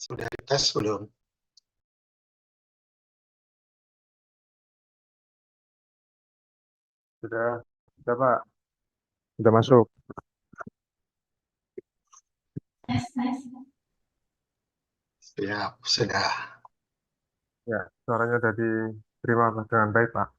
Sudah dites belum? Sudah Pak, sudah masuk. Siap, sudah. Ya, suaranya sudah diterima dengan baik Pak.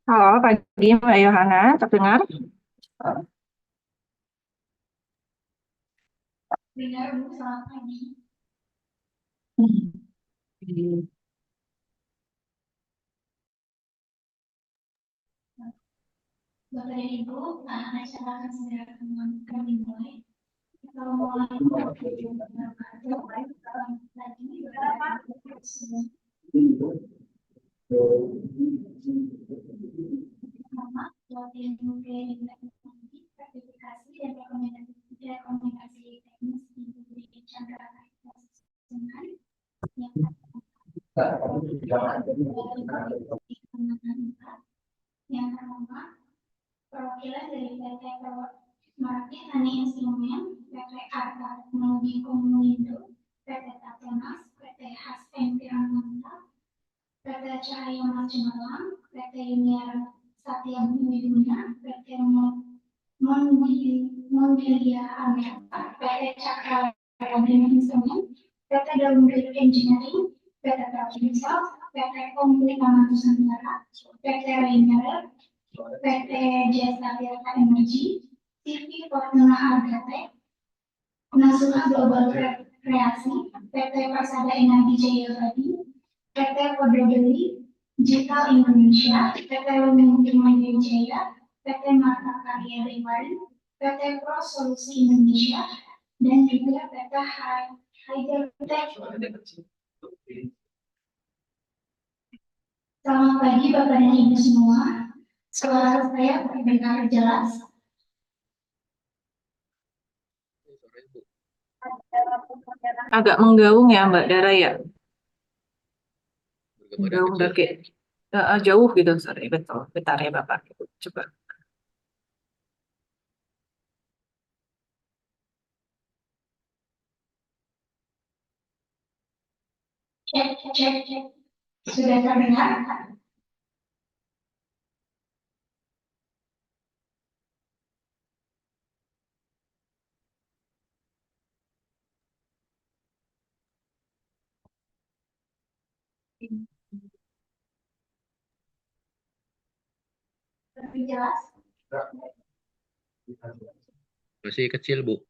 Halo, pagi Mbak Yohana, terdengar? Dengar Bu, selamat pagi. Bapak dan Ibu, acara akan segera kami mulai. Assalamualaikum warahmatullahi wabarakatuh. Selamat pagi, Bapak dan Ibu semua. Pertama, latihan mungkin teknologi, sertifikasi, dan rekomendasi teknis Ibu Dwi Chandra Asisten yang yang pertama, perwakilan dari PT Merapi Tani Instrumen, PT Arta Teknologi Komunindo, PT Tapenas, PT Haspen Piramanta, PT Cahaya Mas Cemerlang, PT Uniara Satya Bumi Dunia, PT Mondilia Amerika, PT Cakra Landing Instrumen, PT Dalam Engineering, PT Transmisal, PT Komplika Nusantara, PT Rainer, PT Jasa Tirta Energi, TV Fortuna Argate, Nasional Global Kreasi, PT Persada Energi Jaya Badi, PT Kodobeli, Digital Indonesia, PT Luminium Jaya, PT Marta Karya Rewari, PT Pro Solusi Indonesia, dan juga PT Hydrotech. Selamat pagi Bapak dan Ibu semua. Suara saya terdengar jelas. Agak menggaung ya Mbak Dara ya? Menggaung dari jauh gitu, sorry, betul. Bentar ya Bapak, coba. Cek. Sudah terdengar? Lebih jelas? Masih kecil, Bu.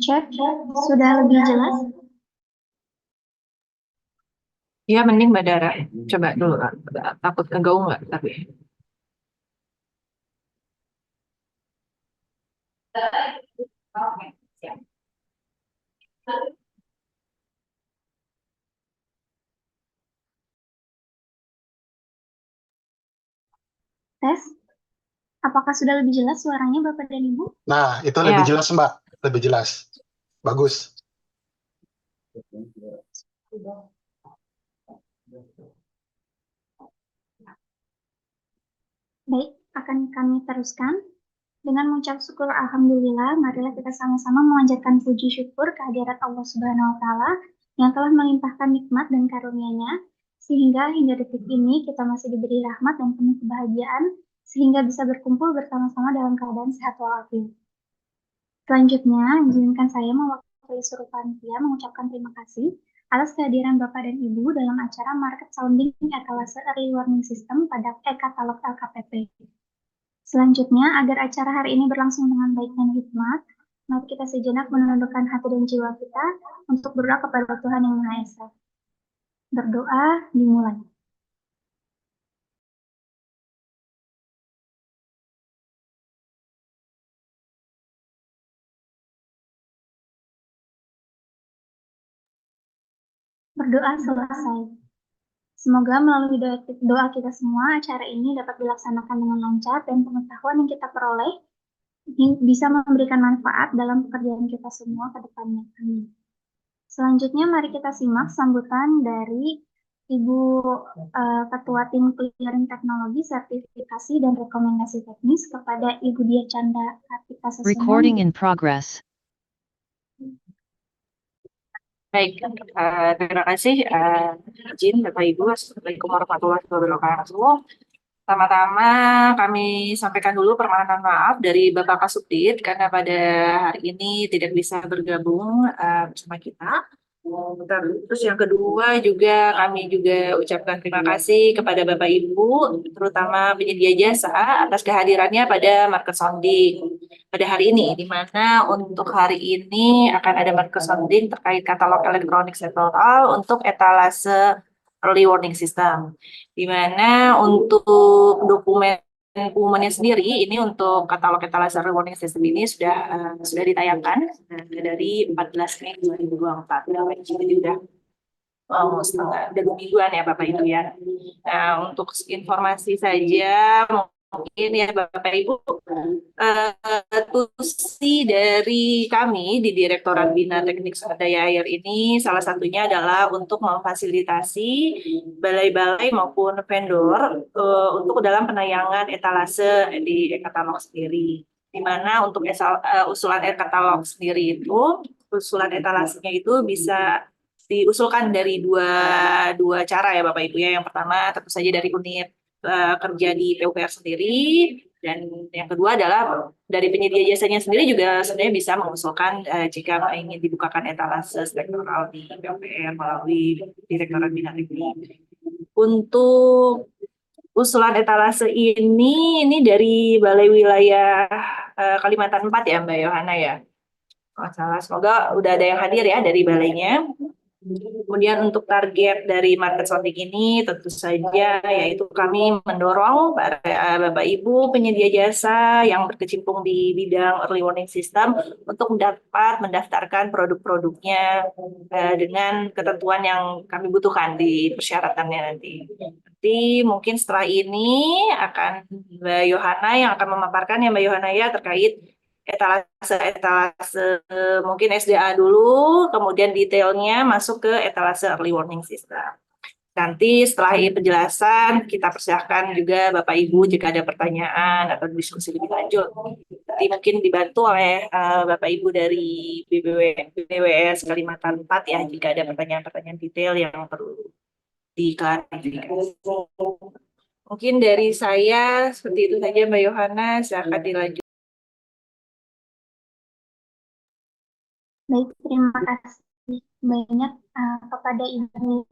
Cek, sudah lebih jelas? Ya, mending Mbak Dara. Coba dulu, takut ngegaung nggak? Tapi. Oke, siap. Tes, apakah sudah lebih jelas suaranya Bapak dan Ibu? Nah, itu lebih Ya. jelas, Mbak. Lebih jelas. Bagus. Baik, akan kami teruskan. Dengan mengucap syukur Alhamdulillah, marilah kita sama-sama memanjatkan puji syukur kehadirat Allah Subhanahu wa Ta'ala yang telah melimpahkan nikmat dan karunia-Nya, sehingga hingga detik ini kita masih diberi rahmat dan penuh kebahagiaan, sehingga bisa berkumpul bersama-sama dalam keadaan sehat walafiat. Selanjutnya, izinkan saya mewakili seluruh panitia mengucapkan terima kasih atas kehadiran Bapak dan Ibu dalam acara Market Sounding Etalase Early Warning System pada e-katalog LKPP. Selanjutnya, agar acara hari ini berlangsung dengan baik dan hikmat, mari kita sejenak menundukkan hati dan jiwa kita untuk berdoa kepada Tuhan Yang Maha Esa. Berdoa dimulai. Berdoa selesai. Semoga melalui doa kita semua, acara ini dapat dilaksanakan dengan lancar dan pengetahuan yang kita peroleh bisa memberikan manfaat dalam pekerjaan kita semua ke depannya. Amin. Selanjutnya, mari kita simak sambutan dari Ibu Ketua Tim Clearing Teknologi, Sertifikasi, dan Rekomendasi Teknis kepada Ibu Dia Chandra Kartika Sesunan. Recording in progress. Baik, terima kasih izin Bapak Ibu. Assalamualaikum warahmatullahi wabarakatuh. Pertama-tama kami sampaikan dulu permohonan maaf dari Bapak Kasubdit karena pada hari ini tidak bisa bergabung bersama kita. Terus yang kedua juga kami juga ucapkan terima kasih kepada Bapak Ibu, terutama penyedia jasa atas kehadirannya pada market sounding pada hari ini, di mana untuk hari ini akan ada market sounding terkait katalog elektronik sektoral untuk etalase early warning system, di mana untuk dokumennya sendiri ini untuk katalog etalase early warning system ini sudah ditayangkan dari 14 Mei 2024. Jadi udah udah 2 mingguan ya Bapak Ibu ya. Nah, untuk informasi saja mungkin ya Bapak Ibu, tusi dari kami di Direktorat Bina Teknik Sumber Daya Air ini salah satunya adalah untuk memfasilitasi balai-balai maupun vendor untuk dalam penayangan etalase di e-katalog sendiri. Di mana untuk usulan e-katalog sendiri itu, usulan etalasenya itu bisa diusulkan dari dua cara ya Bapak Ibu ya. Yang pertama tentu saja dari unit kerja di PUPR sendiri, dan yang kedua adalah dari penyedia jasanya sendiri juga sebenarnya bisa mengusulkan jika ingin dibukakan etalase sektoral di PUPR melalui Direktorat Bina Teknik. Untuk usulan etalase ini dari Balai Wilayah Kalimantan 4 ya Mbak Yohana ya. Masalah, semoga udah ada yang hadir ya dari balainya. Kemudian untuk target dari market sounding ini tentu saja yaitu kami mendorong Bapak Ibu penyedia jasa yang berkecimpung di bidang early warning system untuk dapat mendaftarkan produk-produknya dengan ketentuan yang kami butuhkan di persyaratannya nanti. Nanti mungkin setelah ini akan Mbak Yohana yang akan memaparkan ya Mbak Yohana ya terkait etalase mungkin SDA dulu, kemudian detailnya masuk ke etalase early warning system. Nanti setelah penjelasan kita persilahkan juga Bapak Ibu jika ada pertanyaan atau diskusi lebih lanjut. Nanti mungkin dibantu oleh Bapak Ibu dari BWS Kalimantan 4 ya jika ada pertanyaan-pertanyaan detail yang perlu diklarifikasi. Mungkin dari saya seperti itu saja Mbak Yohana, silakan dilanjut. Baik, terima kasih banyak kepada Ibu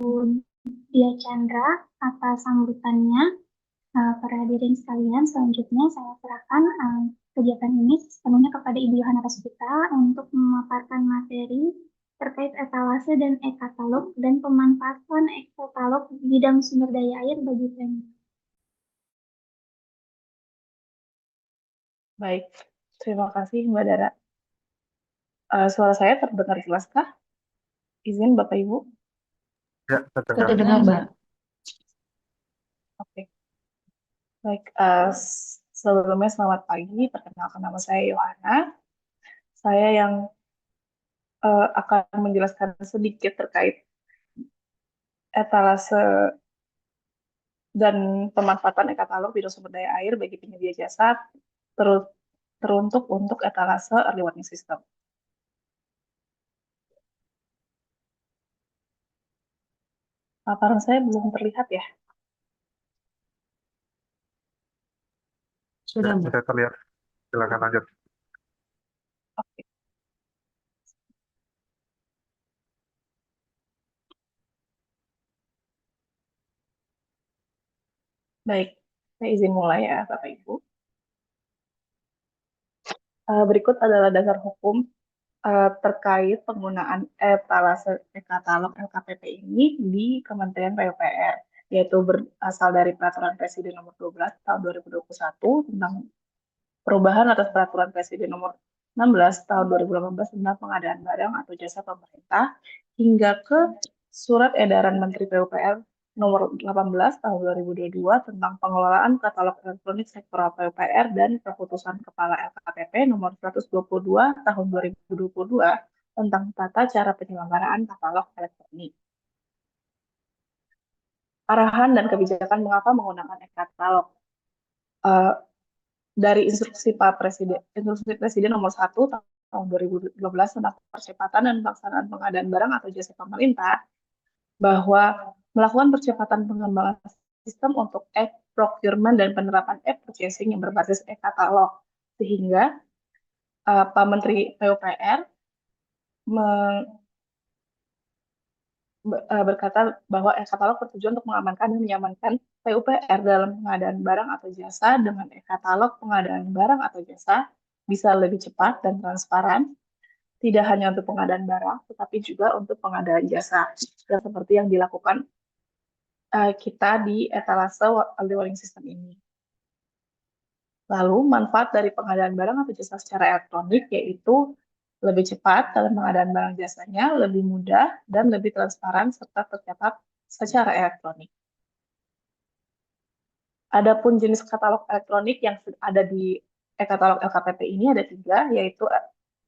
Dia Chandra atas sambutannya. Para hadirin sekalian, selanjutnya saya serahkan kegiatan ini sepenuhnya kepada Ibu Yohana Rasputa untuk memaparkan materi terkait etalase dan e-katalog dan pemanfaatan e-katalog di bidang sumber daya air bagi PMK. Baik, terima kasih Mbak Dara. Suara saya terdengar jelaskah? Izin Bapak Ibu. Ya, terdengar. Terdengar Mbak. Oke. Baik, sebelumnya selamat pagi. Perkenalkan nama saya Yohana. Saya yang akan menjelaskan sedikit terkait etalase dan pemanfaatan e-katalog bidang sumber daya air bagi penyedia jasa teruntuk untuk etalase early warning system. Paparan saya belum terlihat ya? Ya, sudah terlihat. Silakan lanjut. Oke. Baik, saya izin mulai ya Bapak Ibu. Berikut adalah dasar hukum terkait penggunaan etalase e-katalog LKPP ini di Kementerian PUPR, yaitu berasal dari Peraturan Presiden Nomor 12 Tahun 2021 tentang perubahan atas Peraturan Presiden Nomor 16 Tahun 2018 tentang pengadaan barang atau jasa pemerintah hingga ke Surat Edaran Menteri PUPR Nomor 18 Tahun 2022 tentang pengelolaan katalog elektronik sektoral PUPR dan Keputusan Kepala LKPP Nomor 122 Tahun 2022 tentang tata cara penyelenggaraan katalog elektronik. Arahan dan kebijakan mengapa menggunakan e-katalog. Dari instruksi Presiden Nomor 1 tahun 2012 tentang percepatan dan pelaksanaan pengadaan barang atau jasa pemerintah, bahwa melakukan percepatan pengembangan sistem untuk e-procurement dan penerapan e-purchasing yang berbasis e-katalog, sehingga Pak Menteri PUPR berkata bahwa e-katalog bertujuan untuk mengamankan dan menyamankan PUPR dalam pengadaan barang atau jasa. Dengan e-katalog, pengadaan barang atau jasa bisa lebih cepat dan transparan, tidak hanya untuk pengadaan barang, tetapi juga untuk pengadaan jasa, dan seperti yang dilakukan kita di etalase early warning system ini. Lalu, manfaat dari pengadaan barang atau jasa secara elektronik yaitu lebih cepat dalam pengadaan barang jasanya, lebih mudah, dan lebih transparan serta tercatat secara elektronik. Adapun jenis katalog elektronik yang ada di e-katalog LKPP ini ada 3, yaitu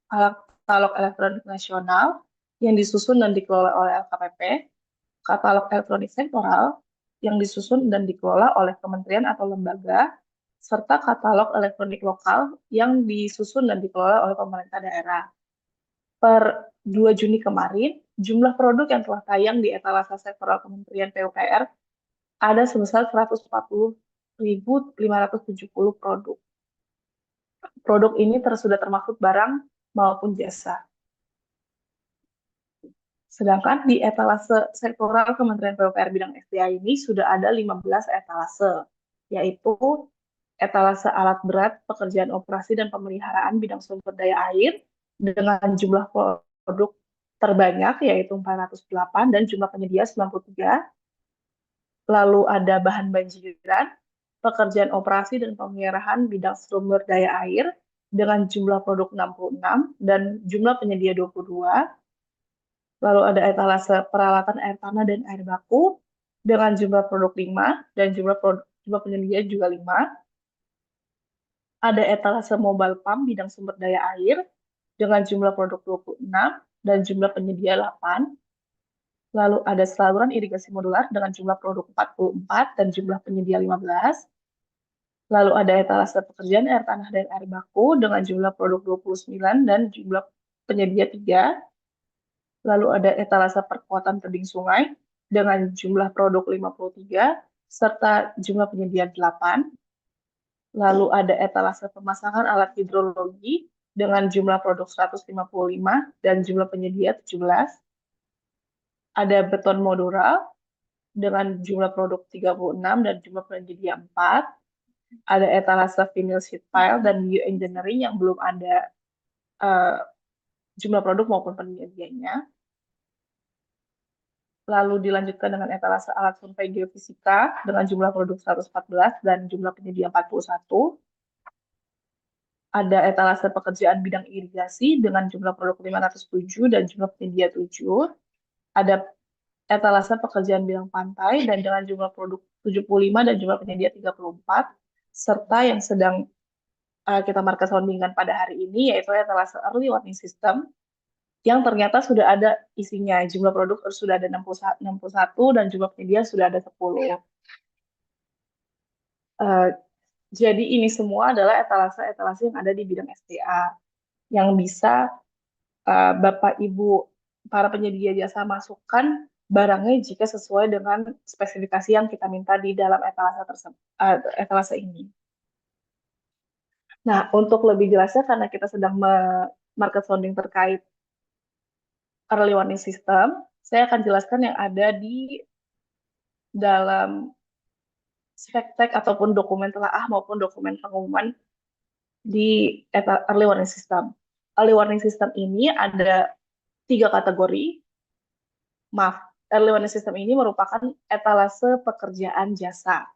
katalog elektronik nasional yang disusun dan dikelola oleh LKPP, katalog elektronik sektoral yang disusun dan dikelola oleh kementerian atau lembaga, serta katalog elektronik lokal yang disusun dan dikelola oleh pemerintah daerah. Per 2 Juni kemarin, jumlah produk yang telah tayang di etalase sektoral Kementerian PUPR ada sebesar 140.570 produk. Produk ini sudah termasuk barang maupun jasa. Sedangkan di etalase sektoral Kementerian PUPR bidang SDA ini sudah ada 15 etalase, yaitu etalase alat berat, pekerjaan operasi dan pemeliharaan bidang sumber daya air dengan jumlah produk terbanyak yaitu 408 dan jumlah penyedia 93. Lalu ada bahan banjiran, pekerjaan operasi dan pemeliharaan bidang sumber daya air dengan jumlah produk 66 dan jumlah penyedia 22. Lalu ada etalase peralatan air tanah dan air baku dengan jumlah produk 5 dan jumlah penyedia juga 5. Ada etalase mobile pump bidang sumber daya air dengan jumlah produk 26 dan jumlah penyedia 8. Lalu ada saluran irigasi modular dengan jumlah produk 44 dan jumlah penyedia 15. Lalu ada etalase pekerjaan air tanah dan air baku dengan jumlah produk 29 dan jumlah penyedia 3. Lalu ada etalase perkuatan tebing sungai dengan jumlah produk 53 serta jumlah penyedia 8. Lalu ada etalase pemasangan alat hidrologi dengan jumlah produk 155 dan jumlah penyedia 17. Ada beton modular dengan jumlah produk 36 dan jumlah penyedia 4. Ada etalase vinyl sheet pile dan bioengineering yang belum ada jumlah produk maupun penyedianya. Lalu dilanjutkan dengan etalase alat survei geofisika dengan jumlah produk 114 dan jumlah penyedia 41. Ada etalase pekerjaan bidang irigasi dengan jumlah produk 507 dan jumlah penyedia 7. Ada etalase pekerjaan bidang pantai dan dengan jumlah produk 75 dan jumlah penyedia 34. serta yang sedang kita market soundingkan pada hari ini, yaitu etalase early warning system, yang ternyata sudah ada isinya. Jumlah produk sudah ada 61 dan jumlah penyedia sudah ada 10. Jadi ini semua adalah etalase-etalase yang ada di bidang SDA yang bisa Bapak Ibu para penyedia jasa masukkan barangnya jika sesuai dengan spesifikasi yang kita minta di dalam etalase ini. Nah, untuk lebih jelasnya karena kita sedang market sounding terkait early warning system, saya akan jelaskan yang ada di dalam spek-tek ataupun dokumen telaah maupun dokumen pengumuman di early warning system. Early warning system ini ada 3 kategori. Maaf, early warning system ini merupakan etalase pekerjaan jasa.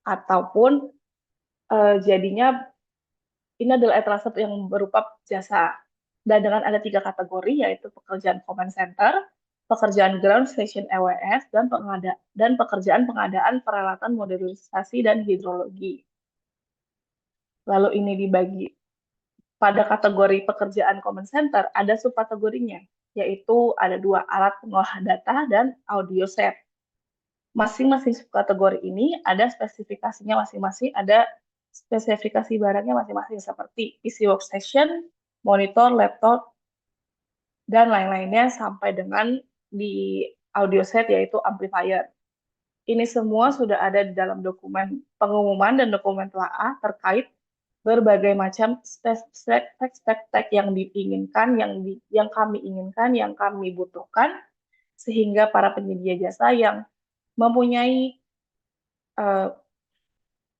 Ataupun jadinya ini adalah etalase yang berupa jasa. Dan dengan ada 3 kategori, yaitu pekerjaan command center, pekerjaan ground station EWS, dan pekerjaan pengadaan peralatan modernisasi dan hidrologi. Lalu ini dibagi pada kategori pekerjaan command center, ada subkategorinya, yaitu ada 2 alat pengolah data dan audio set. Masing-masing subkategori ini ada spesifikasinya masing-masing, ada spesifikasi barangnya masing-masing seperti PC workstation, monitor, laptop, dan lain-lainnya sampai dengan di audio set yaitu amplifier. Ini semua sudah ada di dalam dokumen pengumuman dan dokumen telaah terkait berbagai macam spek-spek yang diinginkan, yang kami inginkan, yang kami butuhkan, sehingga para penyedia jasa yang mempunyai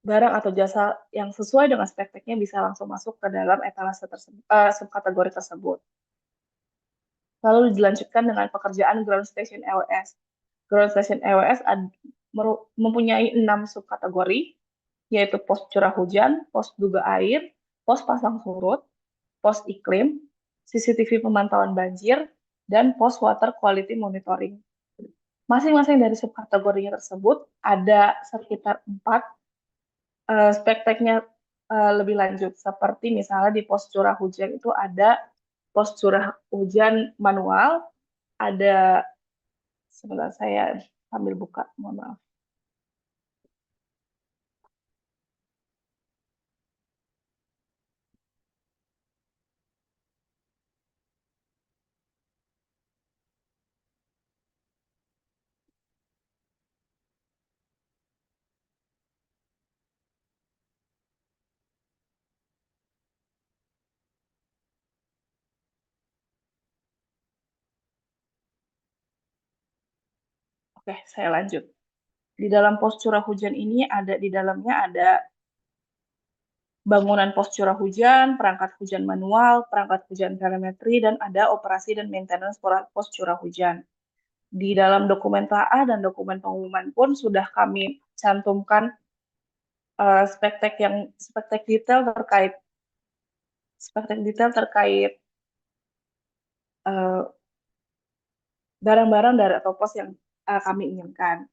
barang atau jasa yang sesuai dengan spek-speknya bisa langsung masuk ke dalam etalase tersebut, subkategori tersebut. Lalu dilanjutkan dengan pekerjaan ground station EWS. Ground station EWS mempunyai 6 subkategori, yaitu pos curah hujan, pos duga air, pos pasang surut, pos iklim, CCTV pemantauan banjir, dan pos water quality monitoring. Masing-masing dari subkategorinya tersebut ada sekitar 4 spek-speknya lebih lanjut, seperti misalnya di pos curah hujan itu ada pos curah hujan manual, ada, sebentar saya sambil buka, mohon maaf. Oke, saya lanjut. Di dalam pos curah hujan ini di dalamnya ada bangunan pos curah hujan, perangkat hujan manual, perangkat hujan telemetri, dan ada operasi dan maintenance pos curah hujan. Di dalam dokumen telaah dan dokumen pengumuman pun sudah kami cantumkan spek-tek detail terkait barang-barang dari atau pos yang kami inginkan.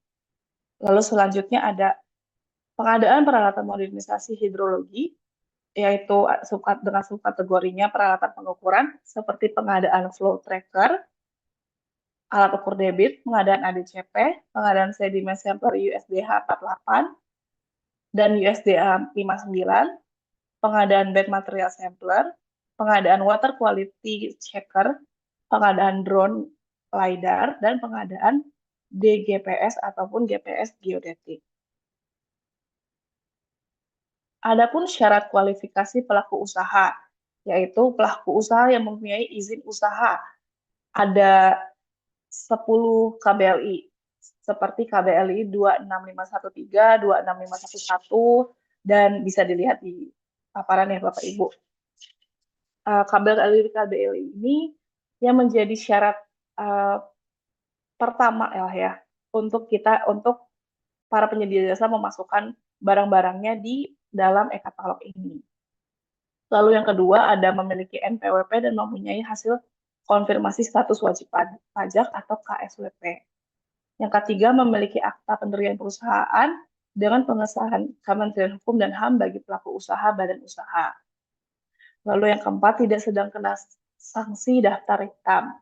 Lalu selanjutnya ada pengadaan peralatan modernisasi hidrologi, yaitu dengan subkategorinya peralatan pengukuran seperti pengadaan flow tracker, alat ukur debit, pengadaan ADCP, pengadaan sedimen sampler USDH 48 dan USDA 59, pengadaan bed material sampler, pengadaan water quality checker, pengadaan drone LiDAR, dan pengadaan DGPS ataupun GPS geodetik. Adapun syarat kualifikasi pelaku usaha, yaitu pelaku usaha yang mempunyai izin usaha. Ada 10 KBLI, seperti KBLI 26513, 26511, dan bisa dilihat di paparan ya Bapak Ibu. KBLI ini yang menjadi syarat pertama ya untuk para penyedia jasa memasukkan barang-barangnya di dalam e-katalog ini. Lalu yang kedua ada memiliki NPWP dan mempunyai hasil konfirmasi status wajib pajak atau KSWP. Yang ketiga memiliki akta pendirian perusahaan dengan pengesahan Kementerian Hukum dan HAM bagi pelaku usaha badan usaha. Lalu yang keempat, tidak sedang kena sanksi daftar hitam.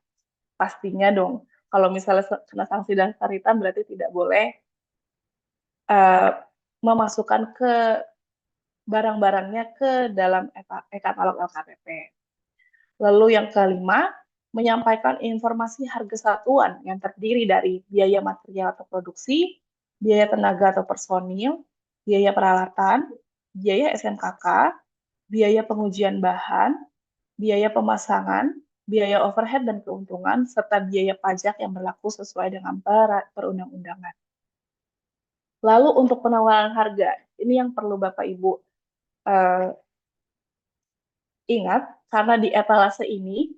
Pastinya dong, kalau misalnya kena sanksi daftar hitam berarti tidak boleh memasukkan ke barang-barangnya ke dalam e-katalog LKPP. Lalu yang kelima, menyampaikan informasi harga satuan yang terdiri dari biaya material atau produksi, biaya tenaga atau personil, biaya peralatan, biaya SMKK, biaya pengujian bahan, biaya pemasangan, biaya overhead dan keuntungan, serta biaya pajak yang berlaku sesuai dengan perundang-undangan. Lalu untuk penawaran harga, ini yang perlu Bapak Ibu ingat, karena di etalase ini,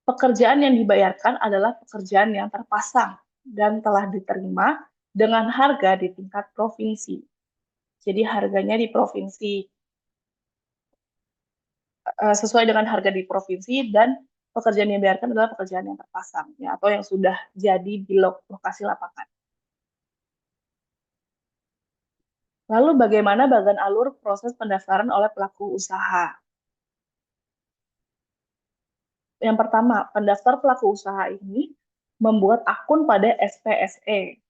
pekerjaan yang dibayarkan adalah pekerjaan yang terpasang dan telah diterima dengan harga di tingkat provinsi. Jadi harganya di provinsi sesuai dengan harga di provinsi dan pekerjaan yang dibayarkan adalah pekerjaan yang terpasang ya, atau yang sudah jadi di lokasi lapangan. Lalu bagaimana bagian alur proses pendaftaran oleh pelaku usaha? Yang pertama, pendaftar pelaku usaha ini membuat akun pada SPSE.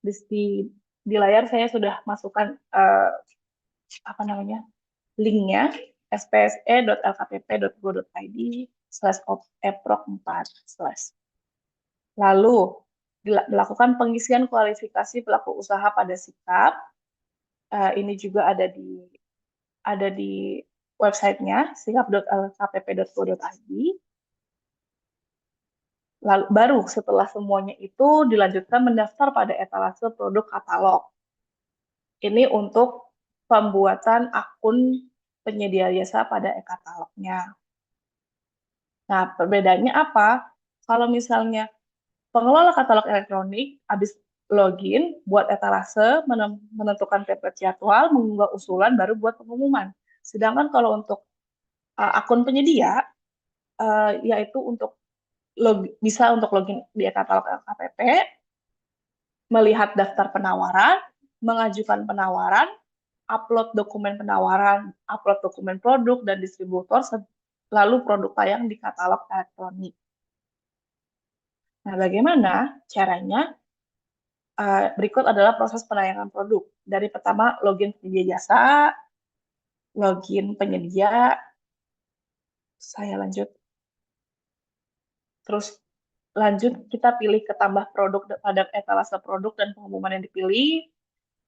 Di layar saya sudah masukkan linknya spse.lkpp.go.id/eprok4/. Lalu dilakukan pengisian kualifikasi pelaku usaha pada sikap. Ini juga ada di websitenya sikap.lkpp.go.id. Lalu baru setelah semuanya itu dilanjutkan mendaftar pada etalase produk katalog. Ini untuk pembuatan akun penyedia jasa pada e-katalognya. Nah, perbedaannya apa? Kalau misalnya pengelola katalog elektronik habis login buat etalase, menentukan template jadwal, mengunggah usulan, baru buat pengumuman. Sedangkan kalau untuk akun penyedia, yaitu bisa untuk login di e-katalog LKPP, melihat daftar penawaran, mengajukan penawaran, upload dokumen penawaran, upload dokumen produk dan distributor, lalu produk tayang di katalog elektronik. Nah, bagaimana caranya? Berikut adalah proses penayangan produk. Dari pertama, login penyedia jasa, login penyedia, saya lanjut. Terus lanjut, kita pilih ke tambah produk pada etalase produk dan pengumuman yang dipilih.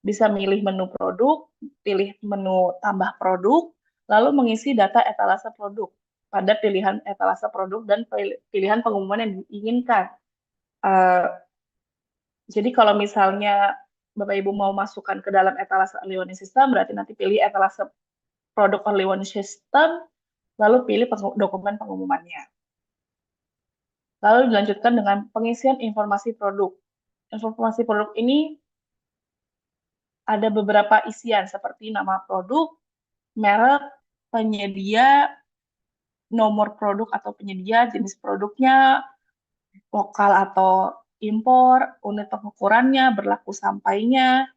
Bisa milih menu produk, pilih menu tambah produk, lalu mengisi data etalase produk pada pilihan etalase produk dan pilihan pengumuman yang diinginkan. Jadi kalau misalnya Bapak Ibu mau masukkan ke dalam etalase early warning system, berarti nanti pilih etalase produk early warning system, lalu pilih dokumen pengumumannya. Lalu dilanjutkan dengan pengisian informasi produk. Informasi produk ini ada beberapa isian seperti nama produk, merek, penyedia, nomor produk atau penyedia, jenis produknya, lokal atau impor, unit pengukurannya, berlaku sampainya,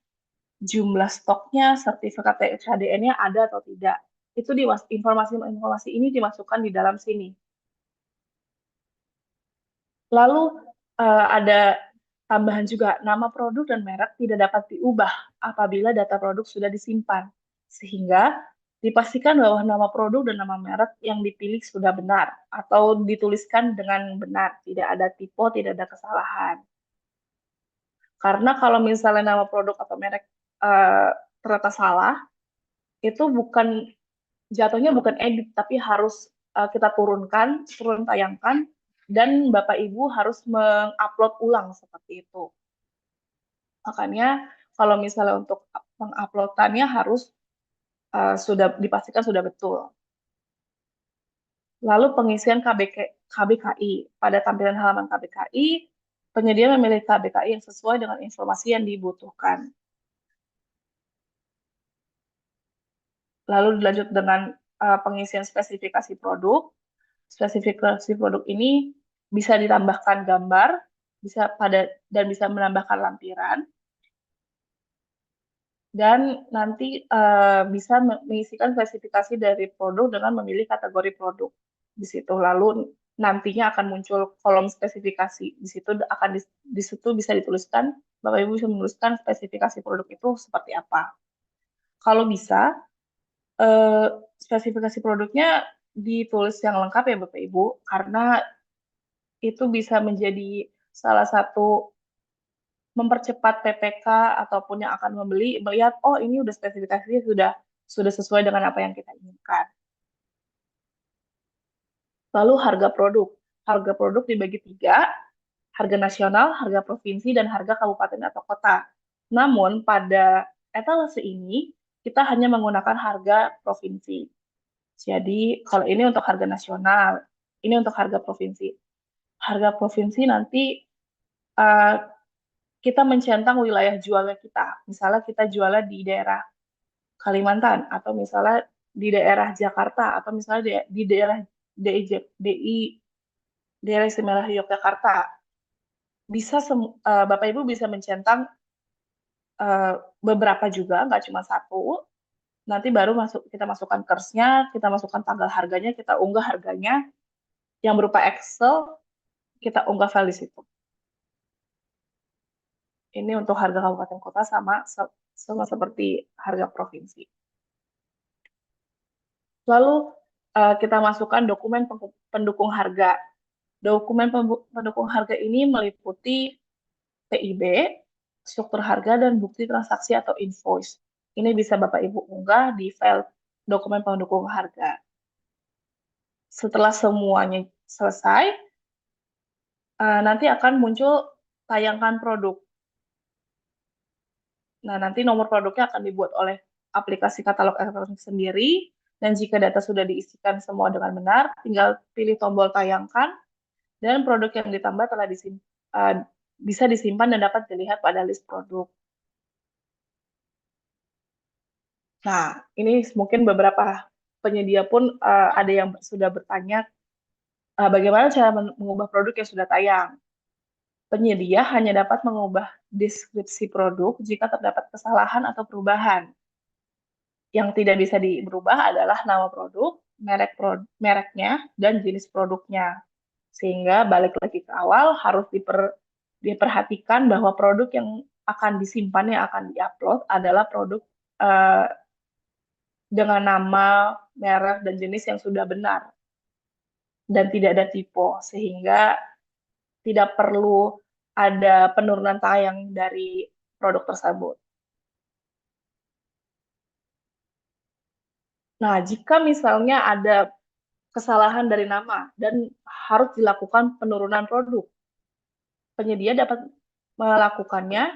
jumlah stoknya, sertifikat THDN-nya ada atau tidak. Itu informasi ini dimasukkan di dalam sini. Lalu ada tambahan juga, nama produk dan merek tidak dapat diubah apabila data produk sudah disimpan. Sehingga dipastikan bahwa nama produk dan nama merek yang dipilih sudah benar atau dituliskan dengan benar, tidak ada typo, tidak ada kesalahan. Karena kalau misalnya nama produk atau merek ternyata salah, itu jatuhnya bukan edit, tapi harus kita turun tayangkan, dan Bapak Ibu harus mengupload ulang seperti itu. Makanya kalau misalnya untuk penguploadannya harus sudah dipastikan sudah betul. Lalu pengisian KBKI. Pada tampilan halaman KBKI, penyedia memilih KBKI yang sesuai dengan informasi yang dibutuhkan. Lalu dilanjut dengan pengisian spesifikasi produk. Spesifikasi produk ini bisa ditambahkan gambar, dan bisa menambahkan lampiran. Dan nanti bisa mengisikan spesifikasi dari produk dengan memilih kategori produk di situ. Lalu nantinya akan muncul kolom spesifikasi. Di situ di situ bisa dituliskan, Bapak Ibu bisa menuliskan spesifikasi produk itu seperti apa. Kalau bisa, spesifikasi produknya ditulis yang lengkap ya Bapak Ibu, karena itu bisa menjadi salah satu mempercepat PPK ataupun yang akan membeli melihat, oh ini udah spesifikasinya sudah sesuai dengan apa yang kita inginkan. Lalu harga produk. Harga produk dibagi 3, harga nasional, harga provinsi, dan harga kabupaten atau kota. Namun pada etalase ini, kita hanya menggunakan harga provinsi. Jadi kalau ini untuk harga nasional, ini untuk harga provinsi. Harga provinsi nanti uh, kita mencentang wilayah jualnya kita. Misalnya kita jualnya di daerah Kalimantan, atau misalnya di daerah Jakarta, atau misalnya di daerah daerah istimewa Yogyakarta. Bapak Ibu bisa mencentang beberapa juga, nggak cuma satu. Nanti baru kita masukkan kersnya, kita masukkan tanggal harganya, kita unggah harganya yang berupa Excel, kita unggah file di situ. Ini untuk harga kabupaten kota sama seperti harga provinsi. Lalu kita masukkan dokumen pendukung harga. Dokumen pendukung harga ini meliputi PIB, struktur harga, dan bukti transaksi atau invoice. Ini bisa Bapak Ibu unggah di file dokumen pendukung harga. Setelah semuanya selesai, nanti akan muncul tayangan produk. Nah, nanti nomor produknya akan dibuat oleh aplikasi katalog elektronik sendiri, dan jika data sudah diisikan semua dengan benar, tinggal pilih tombol tayangkan, dan produk yang ditambah telah bisa disimpan dan dapat dilihat pada list produk. Nah, ini mungkin beberapa penyedia pun ada yang sudah bertanya bagaimana cara mengubah produk yang sudah tayang. Penyedia hanya dapat mengubah deskripsi produk jika terdapat kesalahan atau perubahan. Yang tidak bisa berubah adalah nama produk, mereknya, dan jenis produknya. Sehingga balik lagi ke awal, harus diperhatikan bahwa produk yang akan disimpan, yang akan diupload adalah produk dengan nama, merek, dan jenis yang sudah benar. Dan tidak ada typo, sehingga tidak perlu ada penurunan tayang dari produk tersebut. Nah, jika misalnya ada kesalahan dari nama dan harus dilakukan penurunan produk, penyedia dapat melakukannya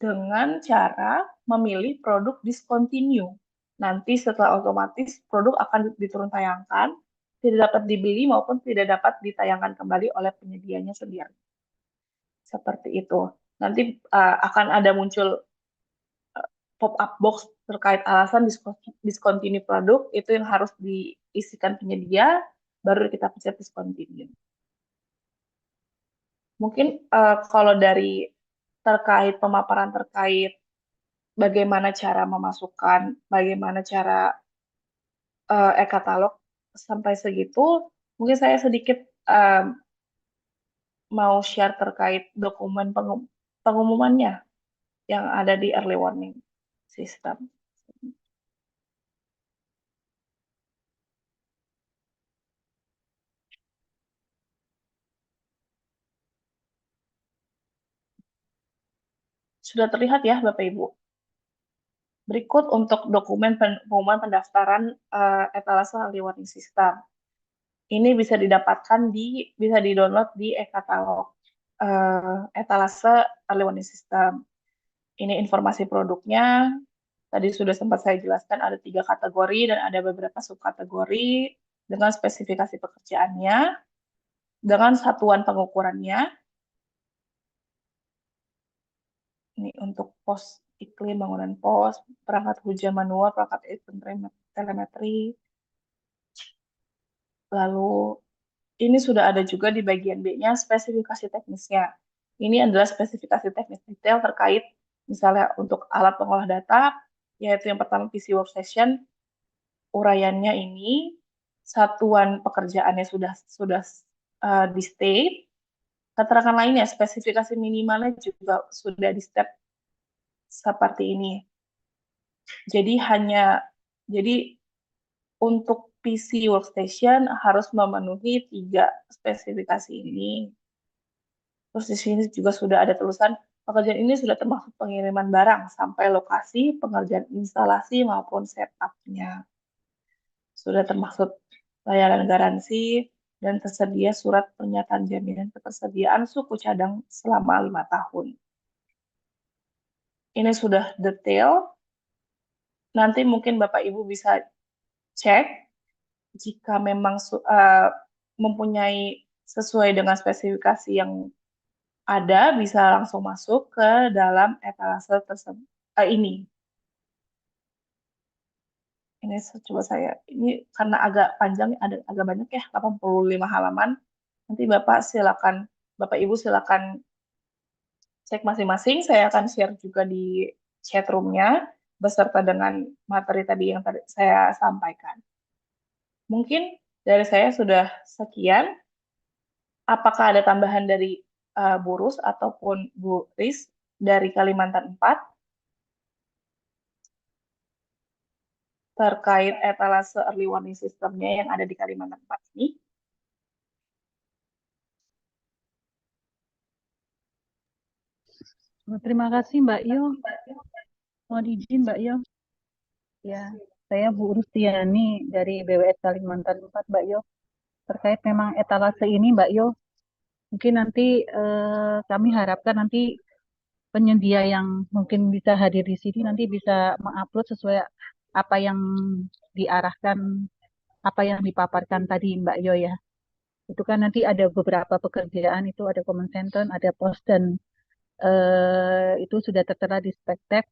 dengan cara memilih produk discontinue. Nanti setelah otomatis produk akan diturun tayangkan, tidak dapat dibeli maupun tidak dapat ditayangkan kembali oleh penyedianya sendiri. Seperti itu. Nanti akan ada muncul pop-up box terkait alasan discontinue produk, itu yang harus diisikan penyedia, baru kita pencet discontinue. Mungkin kalau dari terkait pemaparan terkait bagaimana cara memasukkan, bagaimana cara e-katalog sampai segitu, mungkin saya sedikit mau share terkait dokumen pengumumannya yang ada di early warning system. Sudah terlihat ya Bapak Ibu? Berikut untuk dokumen pengumuman pendaftaran etalase early warning system. Ini bisa bisa di-download di e-katalog etalase early warning system. Ini informasi produknya. Tadi sudah sempat saya jelaskan ada 3 kategori dan ada beberapa subkategori dengan spesifikasi pekerjaannya, dengan satuan pengukurannya. Ini untuk pos iklim, bangunan pos, perangkat hujan manual, perangkat telemetri. Lalu ini sudah ada juga di bagian B-nya spesifikasi teknisnya. Ini adalah spesifikasi teknis detail terkait Misalnya untuk alat pengolah data, yaitu yang pertama PC Workstation, uraiannya ini, satuan pekerjaannya sudah di state, keterangan lainnya, spesifikasi minimalnya juga sudah di step seperti ini. Jadi untuk PC Workstation harus memenuhi 3 spesifikasi ini. Terus di sini juga sudah ada tulisan pekerjaan ini sudah termasuk pengiriman barang sampai lokasi, pengerjaan instalasi maupun setup-nya. Sudah termasuk layanan garansi dan tersedia surat pernyataan jaminan ketersediaan suku cadang selama 5 tahun. Ini sudah detail. Nanti mungkin Bapak Ibu bisa cek jika memang mempunyai sesuai dengan spesifikasi yang ada, bisa langsung masuk ke dalam etalase tersebut. Ini coba ini karena agak panjang, agak banyak ya, 85 halaman. Nanti Bapak Ibu silakan cek masing-masing. Saya akan share juga di chat room-nya beserta dengan materi tadi yang tadi saya sampaikan. Mungkin dari saya sudah sekian. Apakah ada tambahan dari Bu Rus ataupun Bu Riz dari Kalimantan 4 terkait etalase early warning system-nya yang ada di Kalimantan 4 ini? Terima kasih Mbak Yo. Mohon izin Mbak Yo. Ya, saya Bu Rustiani dari BWS Kalimantan 4 Mbak Yo. Terkait memang etalase ini Mbak Yo, mungkin nanti kami harapkan nanti penyedia yang mungkin bisa hadir di sini nanti bisa mengupload sesuai apa yang diarahkan, apa yang dipaparkan tadi Mbak Yo ya. Itu kan nanti ada beberapa pekerjaan, itu ada common center, ada pos, dan itu sudah tertera di spektek.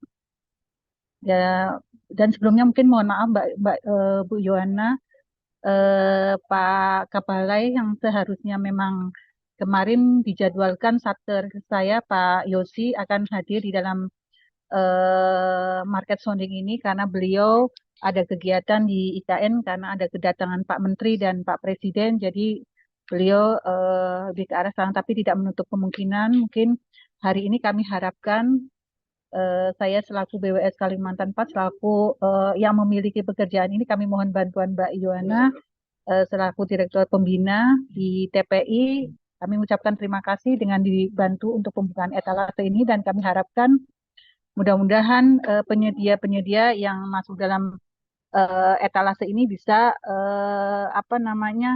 Ya, dan sebelumnya mungkin mohon maaf Bu Yohana, Pak Kapalai yang seharusnya memang kemarin dijadwalkan satker saya Pak Yosi akan hadir di dalam market sounding ini karena beliau ada kegiatan di IKN karena ada kedatangan Pak Menteri dan Pak Presiden, jadi beliau lebih ke arah sana, tapi tidak menutup kemungkinan mungkin hari ini kami harapkan saya selaku BWS Kalimantan 4 selaku yang memiliki pekerjaan ini, kami mohon bantuan Mbak Yohana selaku Direktur Pembina di TPI. Kami mengucapkan terima kasih dengan dibantu untuk pembukaan etalase ini, dan kami harapkan mudah-mudahan penyedia-penyedia yang masuk dalam etalase ini bisa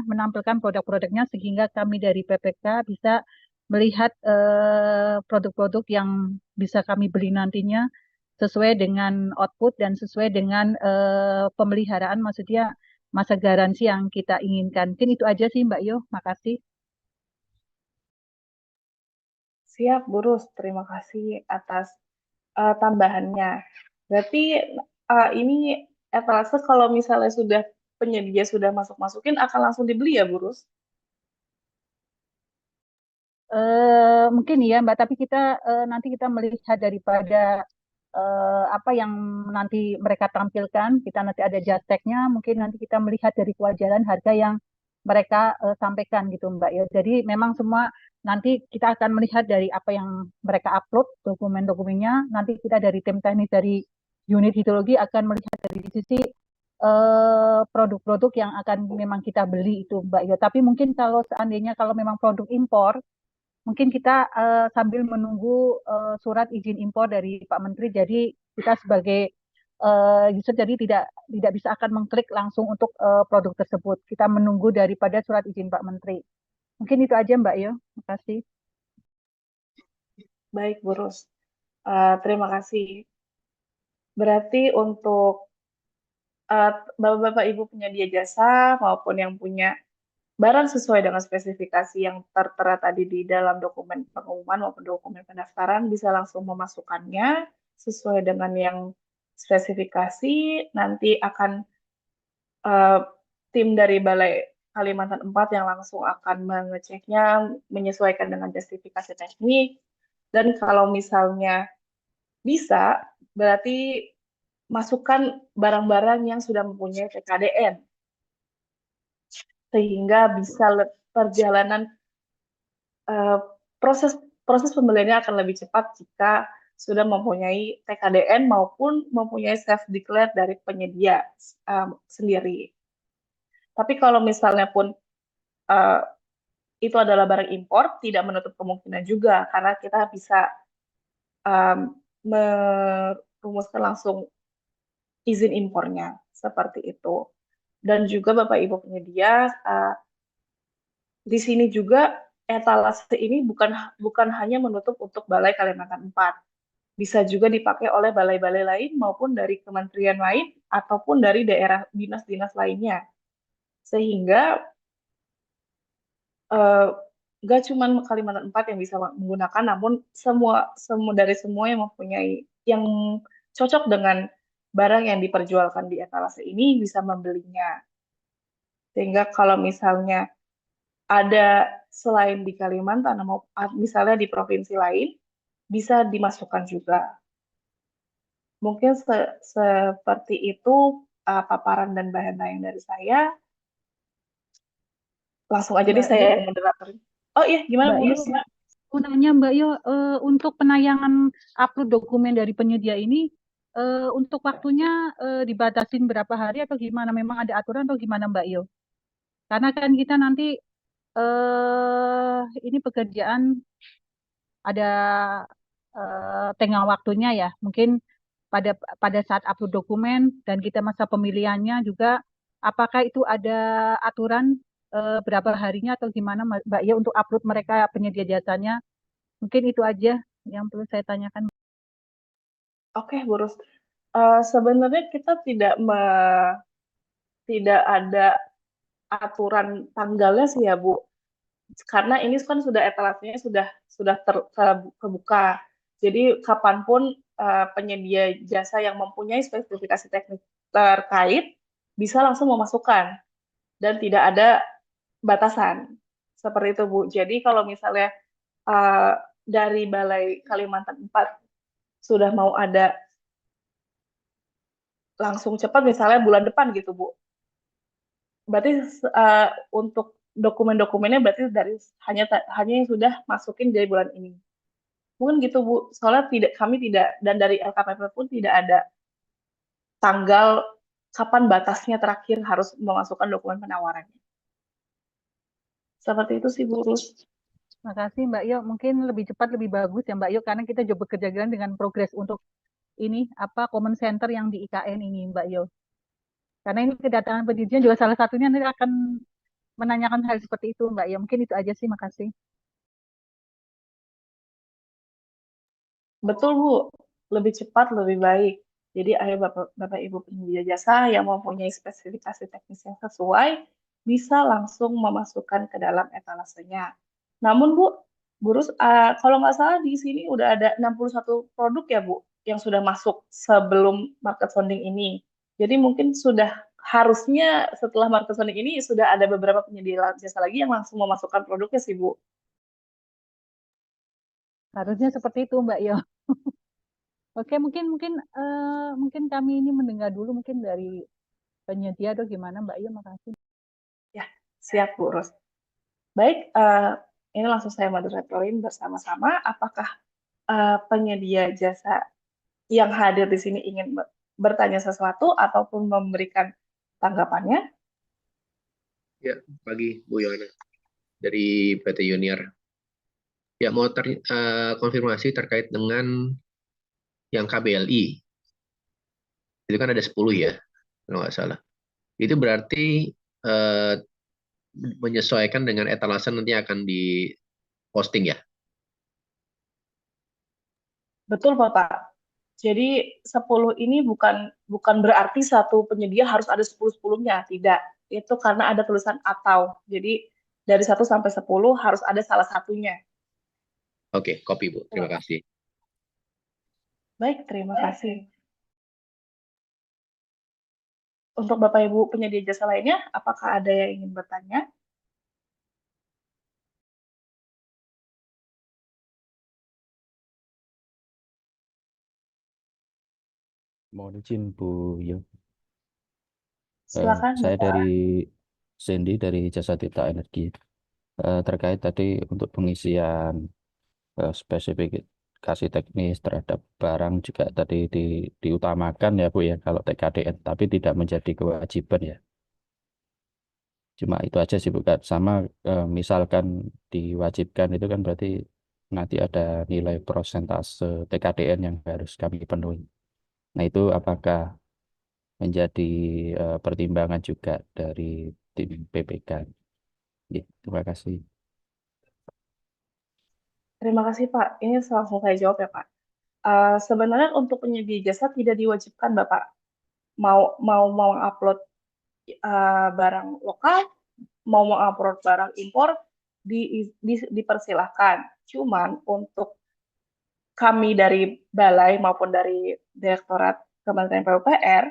menampilkan produk-produknya sehingga kami dari PPK bisa melihat produk-produk yang bisa kami beli nantinya sesuai dengan output dan sesuai dengan pemeliharaan, maksudnya masa garansi yang kita inginkan. Mungkin itu aja sih Mbak Yo, makasih. Siap, Bu Rus. Terima kasih atas tambahannya. Berarti ini etalase kalau misalnya penyedia sudah masukin akan langsung dibeli ya, Bu Rus? Mungkin ya Mbak, tapi nanti kita melihat daripada apa yang nanti mereka tampilkan, kita nanti ada jasteknya, mungkin nanti kita melihat dari kewajaran harga yang mereka sampaikan gitu Mbak ya. Jadi memang semua nanti kita akan melihat dari apa yang mereka upload, dokumen-dokumennya, nanti kita dari tim teknis dari unit hidrologi akan melihat dari sisi produk-produk yang akan memang kita beli itu Mbak ya. Tapi mungkin kalau seandainya kalau memang produk impor, mungkin kita sambil menunggu surat izin impor dari Pak Menteri, jadi kita sebagai user jadi tidak bisa akan mengklik langsung untuk produk tersebut. Kita menunggu daripada surat izin Pak Menteri. Mungkin itu aja Mbak Yo. Terima kasih. Baik, Bu Rus. Terima kasih. Berarti untuk Bapak-Bapak Ibu penyedia jasa maupun yang punya barang sesuai dengan spesifikasi yang tertera tadi di dalam dokumen pengumuman maupun dokumen pendaftaran bisa langsung memasukkannya sesuai dengan yang spesifikasi. Nanti akan tim dari Balai Kalimantan 4 yang langsung akan mengeceknya, menyesuaikan dengan justifikasi teknik. Dan kalau misalnya Bisa, berarti masukkan barang-barang yang sudah mempunyai TKDN, sehingga bisa perjalanan proses proses pembeliannya akan lebih cepat jika sudah mempunyai TKDN maupun mempunyai self declare dari penyedia sendiri. Tapi kalau misalnya pun itu adalah barang impor, tidak menutup kemungkinan juga karena kita bisa merumuskan langsung izin impornya seperti itu. Dan juga Bapak Ibu penyedia, di sini juga etalase ini bukan hanya menutup untuk Balai Kalimantan 4, bisa juga dipakai oleh balai-balai lain maupun dari kementerian lain ataupun dari daerah dinas-dinas lainnya. Sehingga nggak cuma Kalimantan 4 yang bisa menggunakan, namun dari semua yang mempunyai yang cocok dengan barang yang diperjualkan di etalase ini bisa membelinya. Sehingga kalau misalnya ada selain di Kalimantan, misalnya di provinsi lain, bisa dimasukkan juga. Mungkin seperti itu paparan dan bahan-bahan dari saya. Langsung aja deh Mbak saya Yo, yang moderator. Oh iya, gimana Mbak Bu Yo, Rus? aku nanya Mbak Yo, untuk penayangan upload dokumen dari penyedia ini, untuk waktunya dibatasin berapa hari atau gimana? Memang ada aturan atau gimana Mbak Yo? Karena kan kita nanti ini pekerjaan ada tenggang waktunya ya. Mungkin pada saat upload dokumen dan kita masa pemilihannya juga, apakah itu ada aturan berapa harinya atau gimana Mbak Ya untuk upload mereka penyedia jasanya? Mungkin itu aja yang perlu saya tanyakan. Oke, Bu Rus. Sebenarnya kita tidak ada aturan tanggalnya sih ya, Bu. Karena ini kan sudah etalasenya sudah terbuka. Jadi kapanpun penyedia jasa yang mempunyai spesifikasi teknik terkait bisa langsung memasukkan dan tidak ada batasan. Seperti itu, Bu. Jadi kalau misalnya dari Balai Kalimantan 4 sudah mau ada langsung cepat misalnya bulan depan gitu, Bu. Berarti untuk dokumen-dokumennya berarti hanya yang sudah masukin dari bulan ini. Mungkin gitu Bu. Soalnya kami tidak dan dari LKPP pun tidak ada tanggal kapan batasnya terakhir harus memasukkan dokumen penawarannya. Seperti itu sih Bu Rus. Makasih Mbak Yo. Mungkin lebih cepat lebih bagus ya Mbak Yo karena kita juga bekerja dengan progres untuk ini common center yang di IKN ini Mbak Yo. Karena ini kedatangan penelitian juga salah satunya nanti akan menanyakan hal seperti itu Mbak Yo. Mungkin itu aja sih, makasih. Betul Bu, lebih cepat lebih baik. Jadi ayo Bapak Ibu penyedia jasa yang mempunyai spesifikasi teknis yang sesuai bisa langsung memasukkan ke dalam etalasenya. Namun Bu, Rus, kalau nggak salah di sini udah ada 61 produk ya Bu yang sudah masuk sebelum market sounding ini. Jadi mungkin sudah harusnya setelah market sounding ini sudah ada beberapa penyedia jasa lagi yang langsung memasukkan produknya sih Bu. Harusnya seperti itu Mbak Yo. Oke, mungkin kami ini mendengar dulu mungkin dari penyedia atau gimana Mbak Yo, makasih. Ya, siap Bu Rus. Baik, ini langsung saya moderatorin bersama-sama. Apakah penyedia jasa yang hadir di sini ingin bertanya sesuatu ataupun memberikan tanggapannya? Ya, pagi Bu Yohana dari PT Junior. Ya, mau konfirmasi terkait dengan yang KBLI. Itu kan ada 10 ya, kalau nggak salah. Itu berarti menyesuaikan dengan etalase nanti akan di posting ya? Betul, Bapak. Jadi 10 ini bukan berarti satu penyedia harus ada 10-10-nya, tidak. Itu karena ada tulisan atau. Jadi dari 1 sampai 10 harus ada salah satunya. Oke, copy Bu. Terima kasih. Baik, terima kasih. Untuk Bapak Ibu penyedia jasa lainnya, apakah ada yang ingin bertanya? Mohon izin Bu Yo. Silakan Saya Bapak. dari Sandy dari Jasa Tirta Energi. Terkait tadi untuk pengisian spesifikasi teknis terhadap barang juga tadi diutamakan ya Bu ya kalau TKDN, tapi tidak menjadi kewajiban ya. Cuma itu aja sih Bu Kak. Sama misalkan diwajibkan itu kan berarti nanti ada nilai persentase TKDN yang harus kami penuhi. Nah itu apakah menjadi pertimbangan juga dari tim PPK? Ya, terima kasih. Terima kasih Pak. Ini langsung saya jawab ya Pak. Sebenarnya untuk penyedia jasa tidak diwajibkan Bapak mau upload barang lokal, mau upload barang impor dipersilahkan. Cuman untuk kami dari Balai maupun dari Direktorat Kementerian PUPR,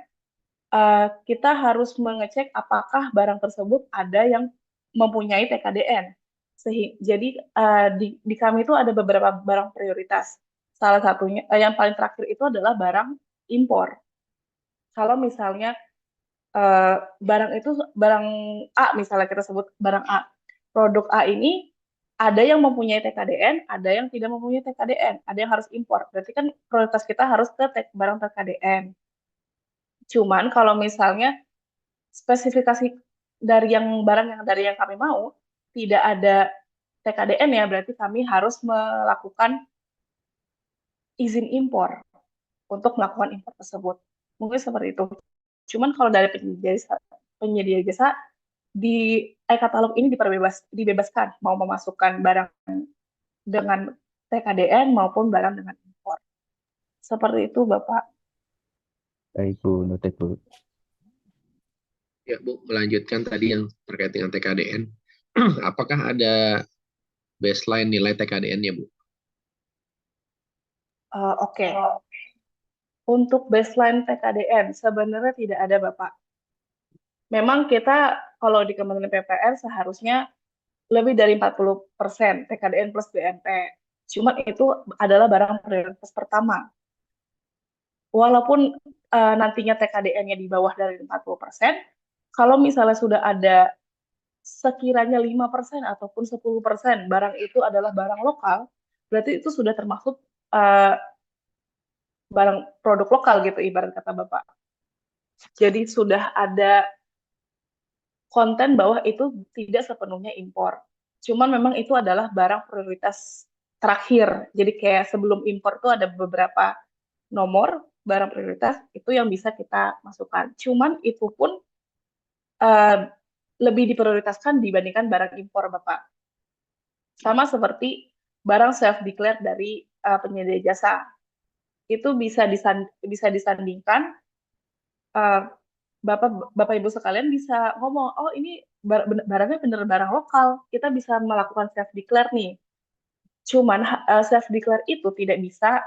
kita harus mengecek apakah barang tersebut ada yang mempunyai TKDN. Jadi di kami itu ada beberapa barang prioritas. Salah satunya yang paling terakhir itu adalah barang impor. Kalau misalnya barang itu barang A, misalnya kita sebut barang A, produk A ini ada yang mempunyai TKDN, ada yang tidak mempunyai TKDN, ada yang harus impor. Berarti kan prioritas kita harus ke barang TKDN. Cuman kalau misalnya spesifikasi barang yang dari yang kami mau tidak ada TKDN ya, berarti kami harus melakukan izin impor untuk melakukan impor tersebut. Mungkin seperti itu. Cuman kalau dari penyedia jasa di e-katalog ini dibebaskan mau memasukkan barang dengan TKDN maupun barang dengan impor. Seperti itu, Bapak. Baik Bu, noted Bu. Ya, Bu, melanjutkan tadi yang terkait dengan TKDN. Apakah ada baseline nilai TKDN-nya, Bu? Oke. Untuk baseline TKDN, sebenarnya tidak ada, Bapak. Memang kita, kalau di Kementerian PPR, seharusnya lebih dari 40% TKDN plus BMP. Cuma itu adalah barang prioritas pertama. Walaupun nantinya TKDN-nya di bawah dari 40%, kalau misalnya sudah ada sekiranya 5% ataupun 10% barang itu adalah barang lokal, berarti itu sudah termasuk barang produk lokal gitu, ibarat kata Bapak. Jadi sudah ada konten bahwa itu tidak sepenuhnya impor. Cuman memang itu adalah barang prioritas terakhir. Jadi kayak sebelum impor itu ada beberapa nomor barang prioritas itu yang bisa kita masukkan. Cuman itu pun lebih diprioritaskan dibandingkan barang impor, Bapak. Sama seperti barang self-declare dari penyedia jasa. Itu bisa disandingkan, Bapak Ibu sekalian bisa ngomong, oh ini barangnya bener barang lokal, kita bisa melakukan self-declare nih. Cuman self-declare itu tidak bisa,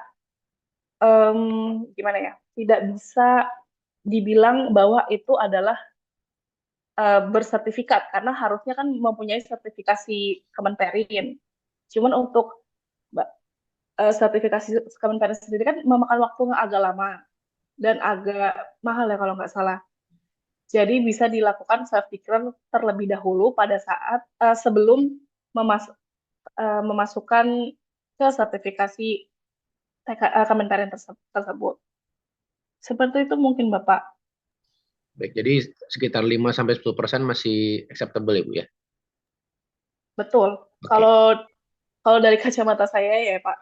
gimana ya, tidak bisa dibilang bahwa itu adalah bersertifikat, karena harusnya kan mempunyai sertifikasi Kemenperin. Cuman untuk sertifikasi Kemenperin sendiri kan memakan waktu yang agak lama dan agak mahal ya kalau nggak salah. Jadi bisa dilakukan self-declare terlebih dahulu pada saat sebelum memasukkan ke sertifikasi Kemenperin tersebut. Seperti itu mungkin Bapak. Baik, jadi sekitar 5-10% masih acceptable ya, Bu ya? Betul. Oke. Kalau dari kacamata saya ya Pak,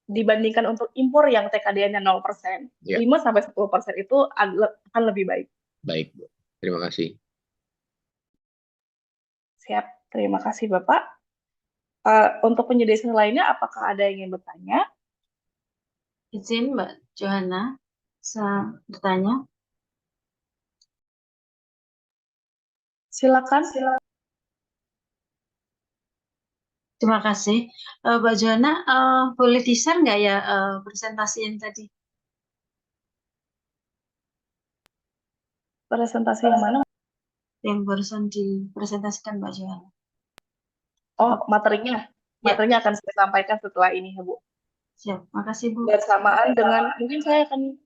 dibandingkan untuk impor yang TKDN-nya 0%, Ya. 5-10% itu akan lebih baik. Baik, Bu. Terima kasih. Siap, terima kasih Bapak. Untuk penyedia jasa lainnya, apakah ada yang ingin bertanya? Izin Mbak Johanna, bisa bertanya? Silakan. Terima kasih. Mbak Johanna, boleh di-share nggak ya presentasi yang tadi? Presentasi yang mana? Yang barusan dipresentasikan Mbak Johanna. Oh, materinya. Ya. Materinya akan saya sampaikan setelah ini, Bu. Siap. Makasih, Bu. Bersamaan dengan mungkin saya akan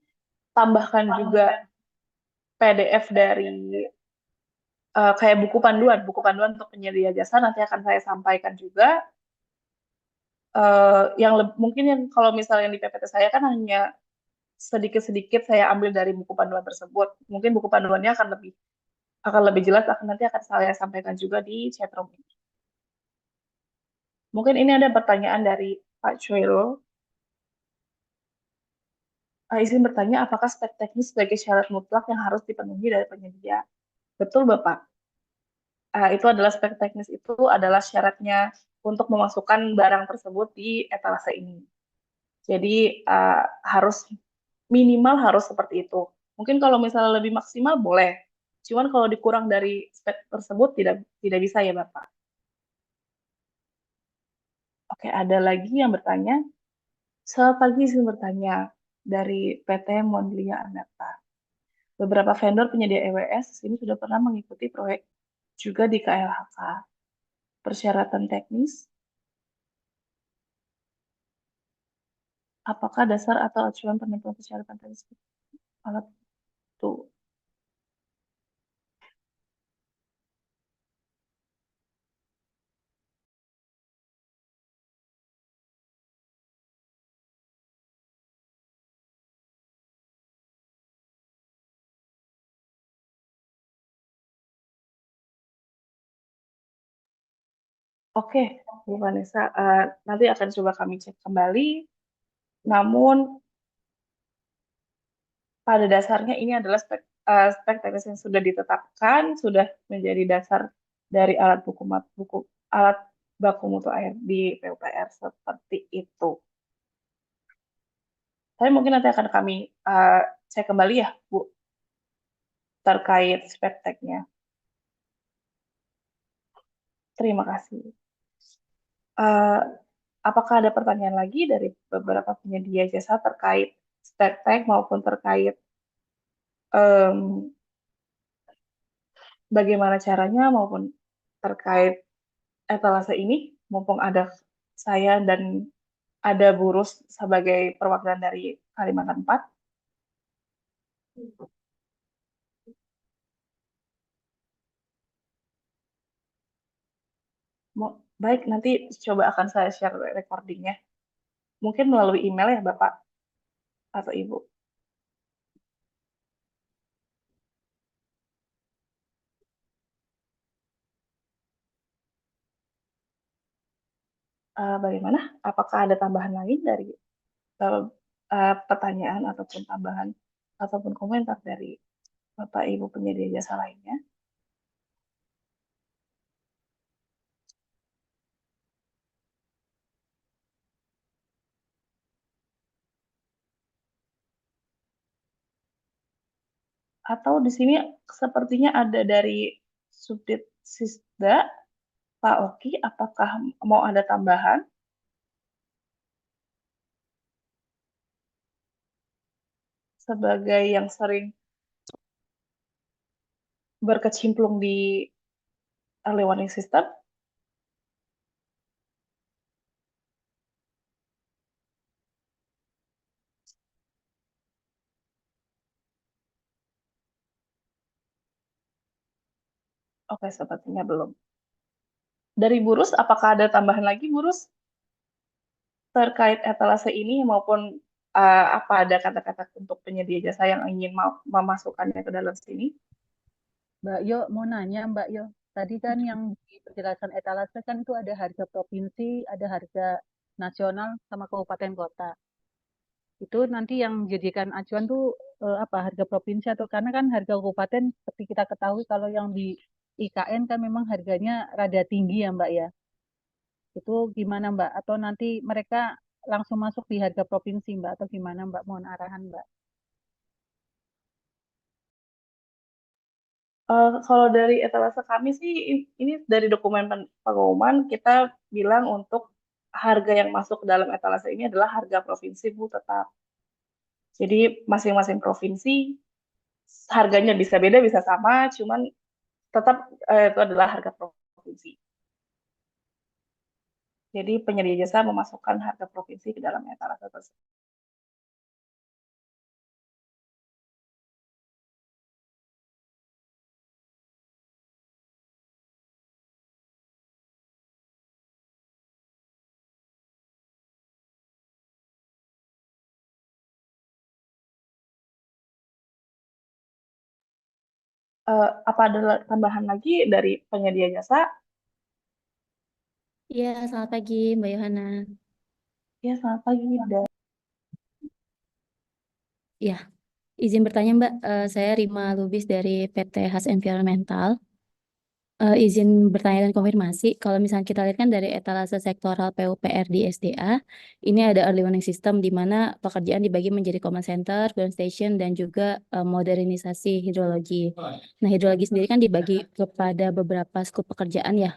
tambahkan juga PDF dari kayak buku panduan untuk penyedia jasa nanti akan saya sampaikan juga. Mungkin yang kalau misalnya di PPT saya kan hanya sedikit-sedikit saya ambil dari buku panduan tersebut. Mungkin buku panduannya akan lebih jelas nanti akan saya sampaikan juga di chatroom ini. Mungkin ini ada pertanyaan dari Pak Choiro. Izin bertanya, apakah spek teknis sebagai syarat mutlak yang harus dipenuhi dari penyedia? Betul, Bapak. Itu adalah spek teknis itu adalah syaratnya untuk memasukkan barang tersebut di etalase ini. Jadi minimal harus seperti itu. Mungkin kalau misalnya lebih maksimal boleh. Cuman kalau dikurang dari spek tersebut tidak bisa ya Bapak. Oke, ada lagi yang bertanya. Selamat pagi, izin bertanya dari PT Monlia Anata. Beberapa vendor penyedia EWS ini sudah pernah mengikuti proyek juga di KLHK. Persyaratan teknis, apakah dasar atau acuan penentuan persyaratan teknis alat itu? Oke, Bu Vanessa, nanti akan coba kami cek kembali. Namun pada dasarnya ini adalah spek teknis yang sudah ditetapkan, sudah menjadi dasar dari alat alat baku mutu air di PUPR seperti itu. Tapi mungkin nanti akan kami cek kembali ya, Bu, terkait spek teknya. Terima kasih. Apakah ada pertanyaan lagi dari beberapa penyedia jasa terkait spek tek maupun terkait bagaimana caranya maupun terkait etalase ini, mumpung ada saya dan ada Burus sebagai perwakilan dari Kalimantan 4. Baik, nanti coba akan saya share recordingnya. Mungkin melalui email ya Bapak atau Ibu. Bagaimana? Apakah ada tambahan lain dari pertanyaan ataupun tambahan ataupun komentar dari Bapak Ibu penyedia jasa lainnya? Atau di sini sepertinya ada dari Subdit Sisda, Pak Oki, apakah mau ada tambahan? Sebagai yang sering berkecimpung di early warning system. Oke, sepertinya belum. Dari Burus, apakah ada tambahan lagi, Burus? Terkait etalase ini maupun apa ada kata-kata untuk penyedia jasa yang ingin memasukkannya ke dalam sini? Mbak Yo mau nanya Mbak Yo, tadi kan yang di penjelasan etalase kan itu ada harga provinsi, ada harga nasional sama kabupaten kota. Itu nanti yang menjadikan acuan tuh apa harga provinsi atau karena kan harga kabupaten seperti kita ketahui kalau yang di IKN kan memang harganya rada tinggi ya Mbak ya. Itu gimana Mbak? Atau nanti mereka langsung masuk di harga provinsi Mbak atau gimana Mbak? Mohon arahan Mbak. Kalau dari etalase kami sih, ini dari dokumen pengumuman kita bilang untuk harga yang masuk ke dalam etalase ini adalah harga provinsi, Bu, tetap. Jadi masing-masing provinsi harganya bisa beda, bisa sama, cuman tetap itu adalah harga provinsi. Jadi penyedia jasa memasukkan harga provinsi ke dalam etalase tersebut. Apa ada tambahan lagi dari penyedia jasa? Iya, selamat pagi Mbak Yohana. Ya, selamat pagi. Ya, izin bertanya Mbak, saya Rima Lubis dari PT Has Environmental. Izin bertanya dan konfirmasi, kalau misalnya kita lihat kan dari etalase sektoral PUPR di SDA, ini ada early warning system di mana pekerjaan dibagi menjadi command center, ground station, dan juga modernisasi hidrologi. Nah, hidrologi sendiri kan dibagi kepada beberapa skop pekerjaan ya,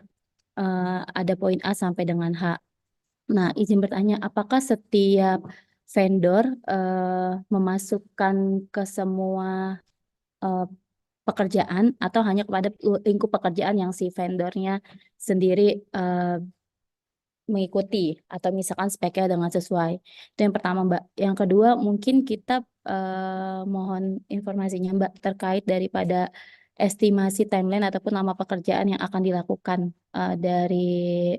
ada poin A sampai dengan H. Nah, izin bertanya, apakah setiap vendor memasukkan ke semua eh, pekerjaan atau hanya kepada lingkup pekerjaan yang si vendornya sendiri mengikuti atau misalkan speknya dengan sesuai. Itu yang pertama, Mbak. Yang kedua, mungkin kita mohon informasinya, Mbak, terkait daripada estimasi timeline ataupun nama pekerjaan yang akan dilakukan dari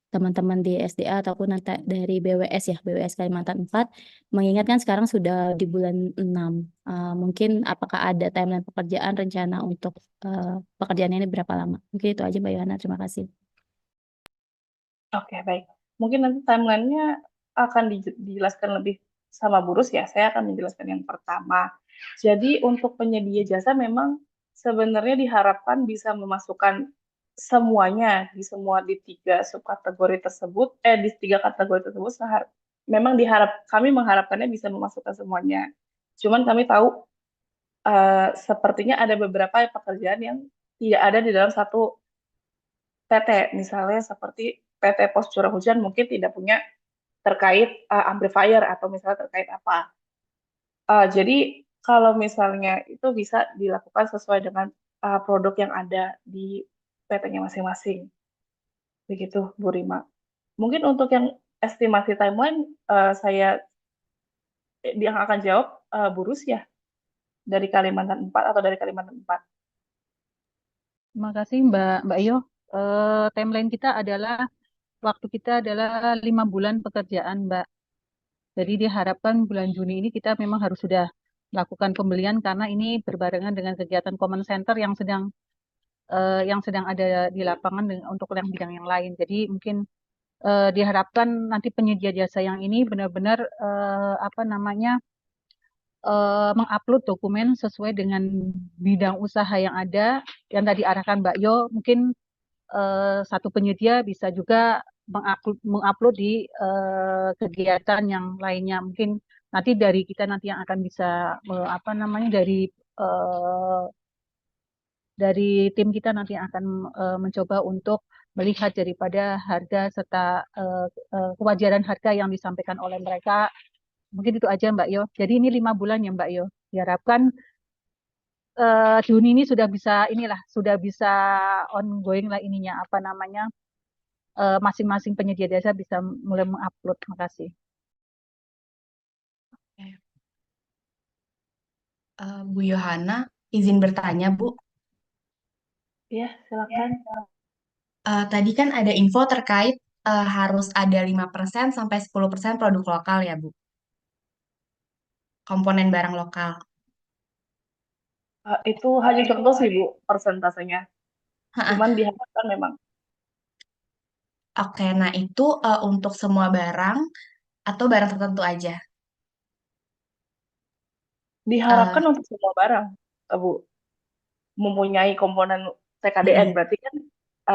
teman-teman di SDA ataupun nanti dari BWS ya, BWS Kalimantan 4, mengingatkan sekarang sudah di bulan 6. Mungkin apakah ada timeline pekerjaan rencana untuk pekerjaan ini berapa lama? Mungkin itu aja Mbak Yohana, terima kasih. Oke, baik. Mungkin nanti timeline-nya akan dijelaskan lebih sama Burus ya. Saya akan menjelaskan yang pertama. Jadi untuk penyedia jasa memang sebenarnya diharapkan bisa memasukkan semuanya di tiga subkategori tersebut, di tiga kategori tersebut. Memang kami mengharapkannya bisa memasukkan semuanya. Cuman kami tahu sepertinya ada beberapa pekerjaan yang tidak ada di dalam satu PT, misalnya seperti PT Pos Curah Hujan mungkin tidak punya terkait amplifier atau misalnya terkait apa. Jadi kalau misalnya itu bisa dilakukan sesuai dengan produk yang ada di PT-nya masing-masing. Begitu, Bu Rima. Mungkin untuk yang estimasi timeline, yang akan jawab Bu Rus ya, dari Kalimantan 4 atau dari Kalimantan 4. Terima kasih Mbak Yo. Timeline kita adalah waktu kita adalah 5 bulan pekerjaan, Mbak. Jadi diharapkan bulan Juni ini kita memang harus sudah melakukan pembelian karena ini berbarengan dengan kegiatan common center yang sedang ada di lapangan untuk yang bidang yang lain. Jadi mungkin diharapkan nanti penyedia jasa yang ini benar-benar mengupload dokumen sesuai dengan bidang usaha yang ada. Yang tadi arahkan Mbak Yo, mungkin satu penyedia bisa juga mengupload di kegiatan yang lainnya. Mungkin nanti dari kita nanti yang akan bisa dari tim kita nanti akan mencoba untuk melihat daripada harga serta kewajaran harga yang disampaikan oleh mereka. Mungkin itu aja Mbak Yo. Jadi ini 5 bulan ya Mbak Yo. Diharapkan Juni ini sudah bisa ongoing lah ininya masing-masing penyedia jasa bisa mulai mengupload. Terima kasih. Bu Yohana, izin bertanya Bu. Iya, silakan. Tadi kan ada info terkait harus ada 5% sampai 10% produk lokal ya Bu. Komponen barang lokal. Itu hanya contoh sih Bu, persentasenya. Cuman diharapkan memang. Oke, nah itu untuk semua barang atau barang tertentu aja? Diharapkan untuk semua barang, Bu. Mempunyai komponen TKDN, berarti kan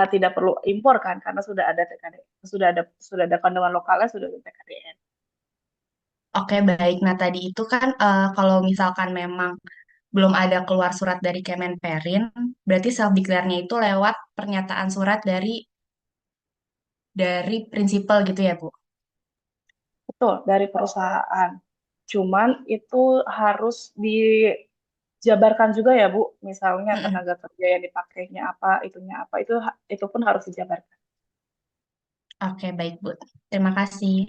tidak perlu impor kan, karena sudah ada TKDN, sudah ada kandungan lokalnya, sudah ada TKDN. Oke, baik. Nah, tadi itu kan kalau misalkan memang belum ada keluar surat dari Kemenperin, berarti self declare-nya itu lewat pernyataan surat dari prinsipal gitu ya, Bu? Betul, dari perusahaan. Cuman itu harus dijabarkan juga ya, Bu. Misalnya tenaga kerja yang dipakainya apa, itu pun harus dijabarkan. Oke, baik, Bu. Terima kasih.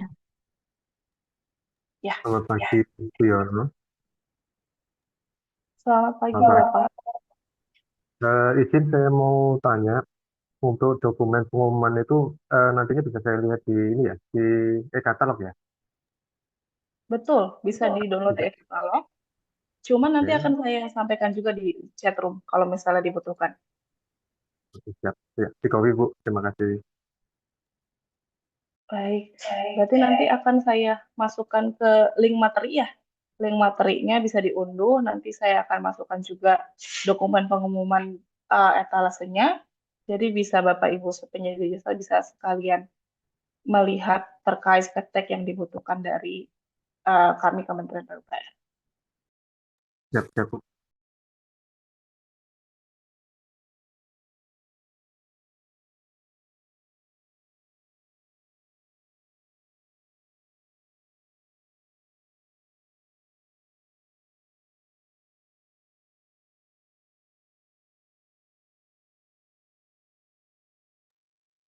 Ya, Selamat pagi, Bu Yono. selamat pagi Selamat pagi. Bapak. Izin saya mau tanya, untuk dokumen pengumuman itu nantinya bisa saya lihat di ini ya, di e-katalog ya? Betul, bisa di-download Bisa. di e-katalog. Cuman nanti Oke, akan saya sampaikan juga di chat room kalau misalnya dibutuhkan. oke, siap. Ya, di copy, Bu. Terima kasih. Baik, berarti nanti akan saya masukkan ke link materi ya. Link materinya bisa diunduh, nanti saya akan masukkan juga dokumen pengumuman etalasenya. Jadi bisa Bapak Ibu penyedia jasa bisa sekalian melihat terkait spek yang dibutuhkan dari kami Kementerian PUPR. Siap, siap, Bu.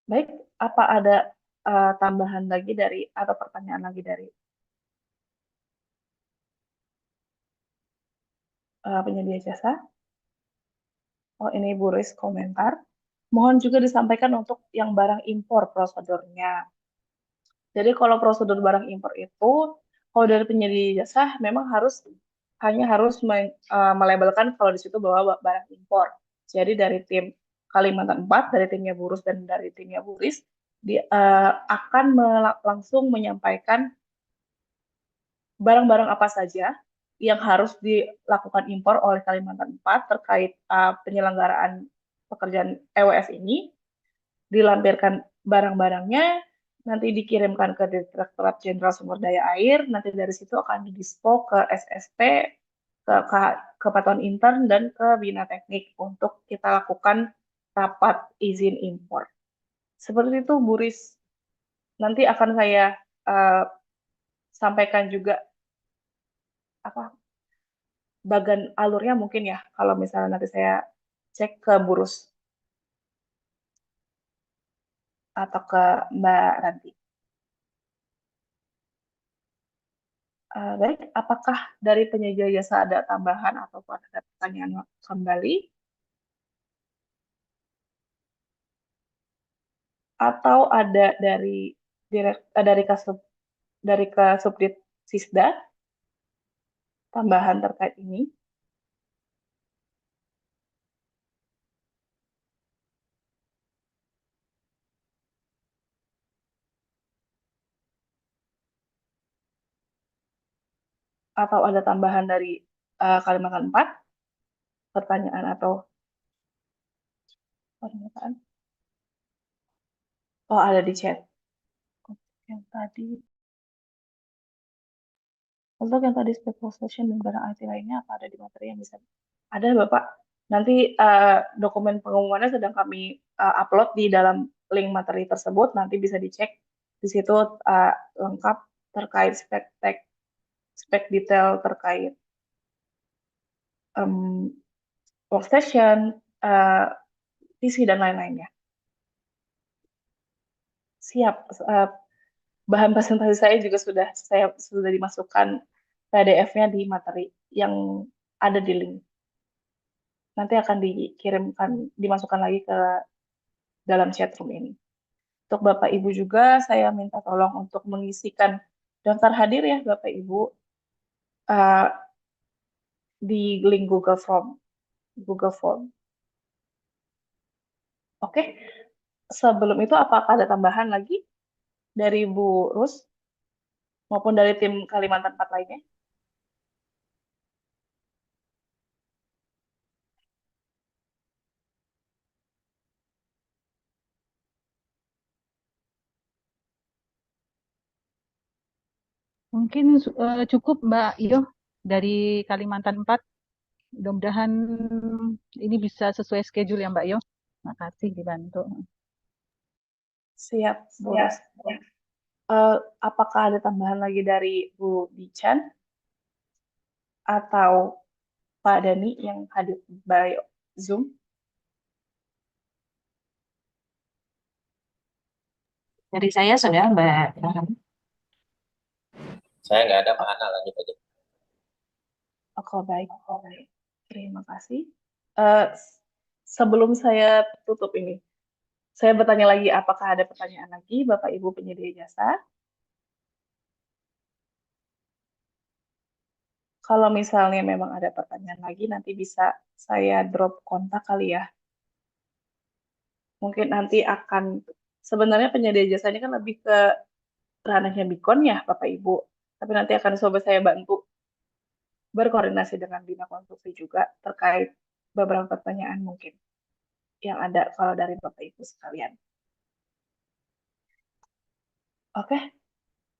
Baik, apa ada tambahan lagi dari atau pertanyaan lagi dari penyedia jasa? Oh, ini Bu Riz komentar. Mohon juga disampaikan untuk yang barang impor prosedurnya. Jadi kalau prosedur barang impor itu, kalau dari penyedia jasa memang hanya harus melabelkan kalau di situ bahwa barang impor. Jadi dari tim Kalimantan 4, dari timnya Burus dan dari timnya Buris, akan langsung menyampaikan barang-barang apa saja yang harus dilakukan impor oleh Kalimantan 4 terkait penyelenggaraan pekerjaan EWS ini, dilampirkan barang-barangnya, nanti dikirimkan ke Direktorat Jenderal Sumber Daya Air, nanti dari situ akan didispo ke SSP, ke Pantauan Intern, dan ke Bina Teknik untuk kita lakukan rapat izin impor. Seperti itu, Bu Riz. Nanti akan saya sampaikan juga bagian alurnya mungkin ya, kalau misalnya nanti saya cek ke Burus atau ke Mbak Ranti. Baik, apakah dari penyedia jasa ada tambahan atau ada pertanyaan kembali? Atau ada dari Kasubdit Sisda tambahan terkait ini? Atau ada tambahan dari Kalimantan 4? Pertanyaan atau pernyataan? Oh, ada di chat. Yang tadi. Untuk yang tadi spek possession dan barang IT lainnya, apa ada di materi yang bisa? Ada, Bapak. Nanti dokumen pengumumannya sedang kami upload di dalam link materi tersebut. Nanti bisa dicek. Di situ lengkap terkait spek detail terkait workstation, PC, dan lain-lainnya. Siap. Bahan presentasi saya juga sudah dimasukkan PDF-nya di materi yang ada di link. Nanti akan dimasukkan lagi ke dalam chat room ini. Untuk Bapak Ibu juga saya minta tolong untuk mengisikan daftar hadir ya Bapak Ibu di link Google Form. Oke. Sebelum itu apakah ada tambahan lagi dari Bu Rus maupun dari tim Kalimantan 4 lainnya? Mungkin cukup Mbak Iyo dari Kalimantan 4. Mudah-mudahan ini bisa sesuai schedule ya Mbak Iyo. Makasih dibantu. Siap, Bu Rus. Apakah ada tambahan lagi dari Bu Dichan atau Pak Dani yang hadir by Zoom? Dari saya sudah, Mbak. Saya nggak ada, Pak Hana, lanjut aja. Oke, baik. Terima kasih. Eh, sebelum saya tutup ini, saya bertanya lagi, apakah ada pertanyaan lagi, Bapak Ibu penyedia jasa? Kalau misalnya memang ada pertanyaan lagi, nanti bisa saya drop kontak kali ya. Mungkin nanti akan, sebenarnya penyedia jasa ini kan lebih ke ranahnya Bikon ya, Bapak Ibu. Tapi nanti akan coba saya bantu berkoordinasi dengan Bina Konstruksi juga terkait beberapa pertanyaan mungkin yang ada kalau dari Bapak Ibu sekalian. Oke,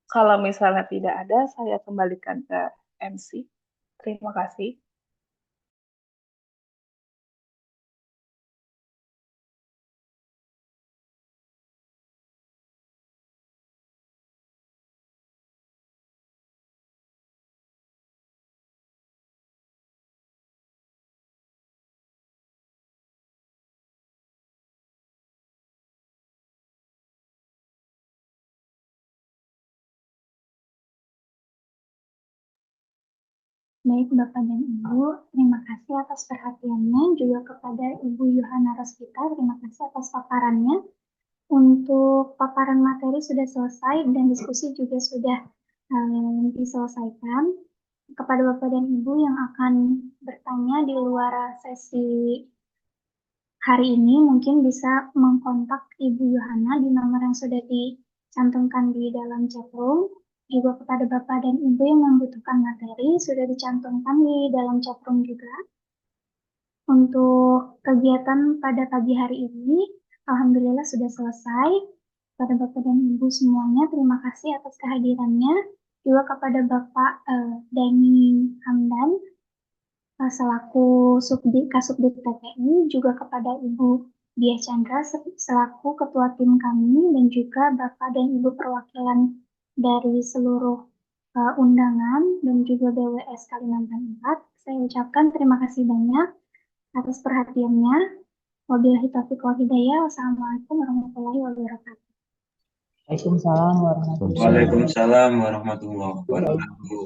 kalau misalnya tidak ada, saya kembalikan ke MC. Terima kasih. Baik Bapak dan Ibu, terima kasih atas perhatiannya, juga kepada Ibu Yohana Rospita, terima kasih atas paparannya. Untuk paparan materi sudah selesai dan diskusi juga sudah diselesaikan. Kepada Bapak dan Ibu yang akan bertanya di luar sesi hari ini, mungkin bisa mengkontak Ibu Yohana di nomor yang sudah dicantumkan di dalam chat room. Juga kepada Bapak dan Ibu yang membutuhkan materi, sudah dicantumkan di dalam chat room juga. Untuk kegiatan pada pagi hari ini, Alhamdulillah sudah selesai. Kepada Bapak dan Ibu semuanya, terima kasih atas kehadirannya. Juga kepada Bapak Dani Hamdan, selaku Kasubdit TPI, juga kepada Ibu Diah Chandra, selaku Ketua Tim kami, dan juga Bapak dan Ibu perwakilan dari seluruh undangan, dan juga BWS Kalimantan 4. Saya ucapkan terima kasih banyak atas perhatiannya. Wabillahi taufiq wal hidayah. Wassalamualaikum warahmatullahi wabarakatuh. Waalaikumsalam warahmatullahi wabarakatuh.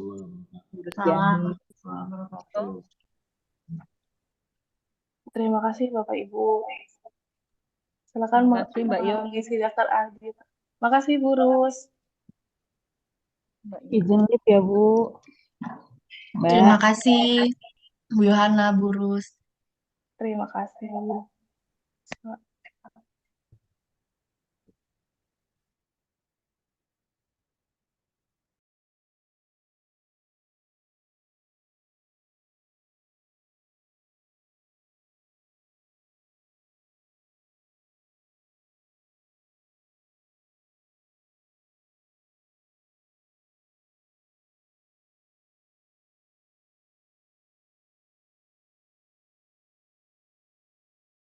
Terima kasih Bapak Ibu. Silakan Terima kasih, Mbak Yo. mengisi daftar akhir. Makasih Bu Rus. Izin lift ya, Bu. Terima Mbak. kasih Bu Yohana, Bu Rus. Terima kasih.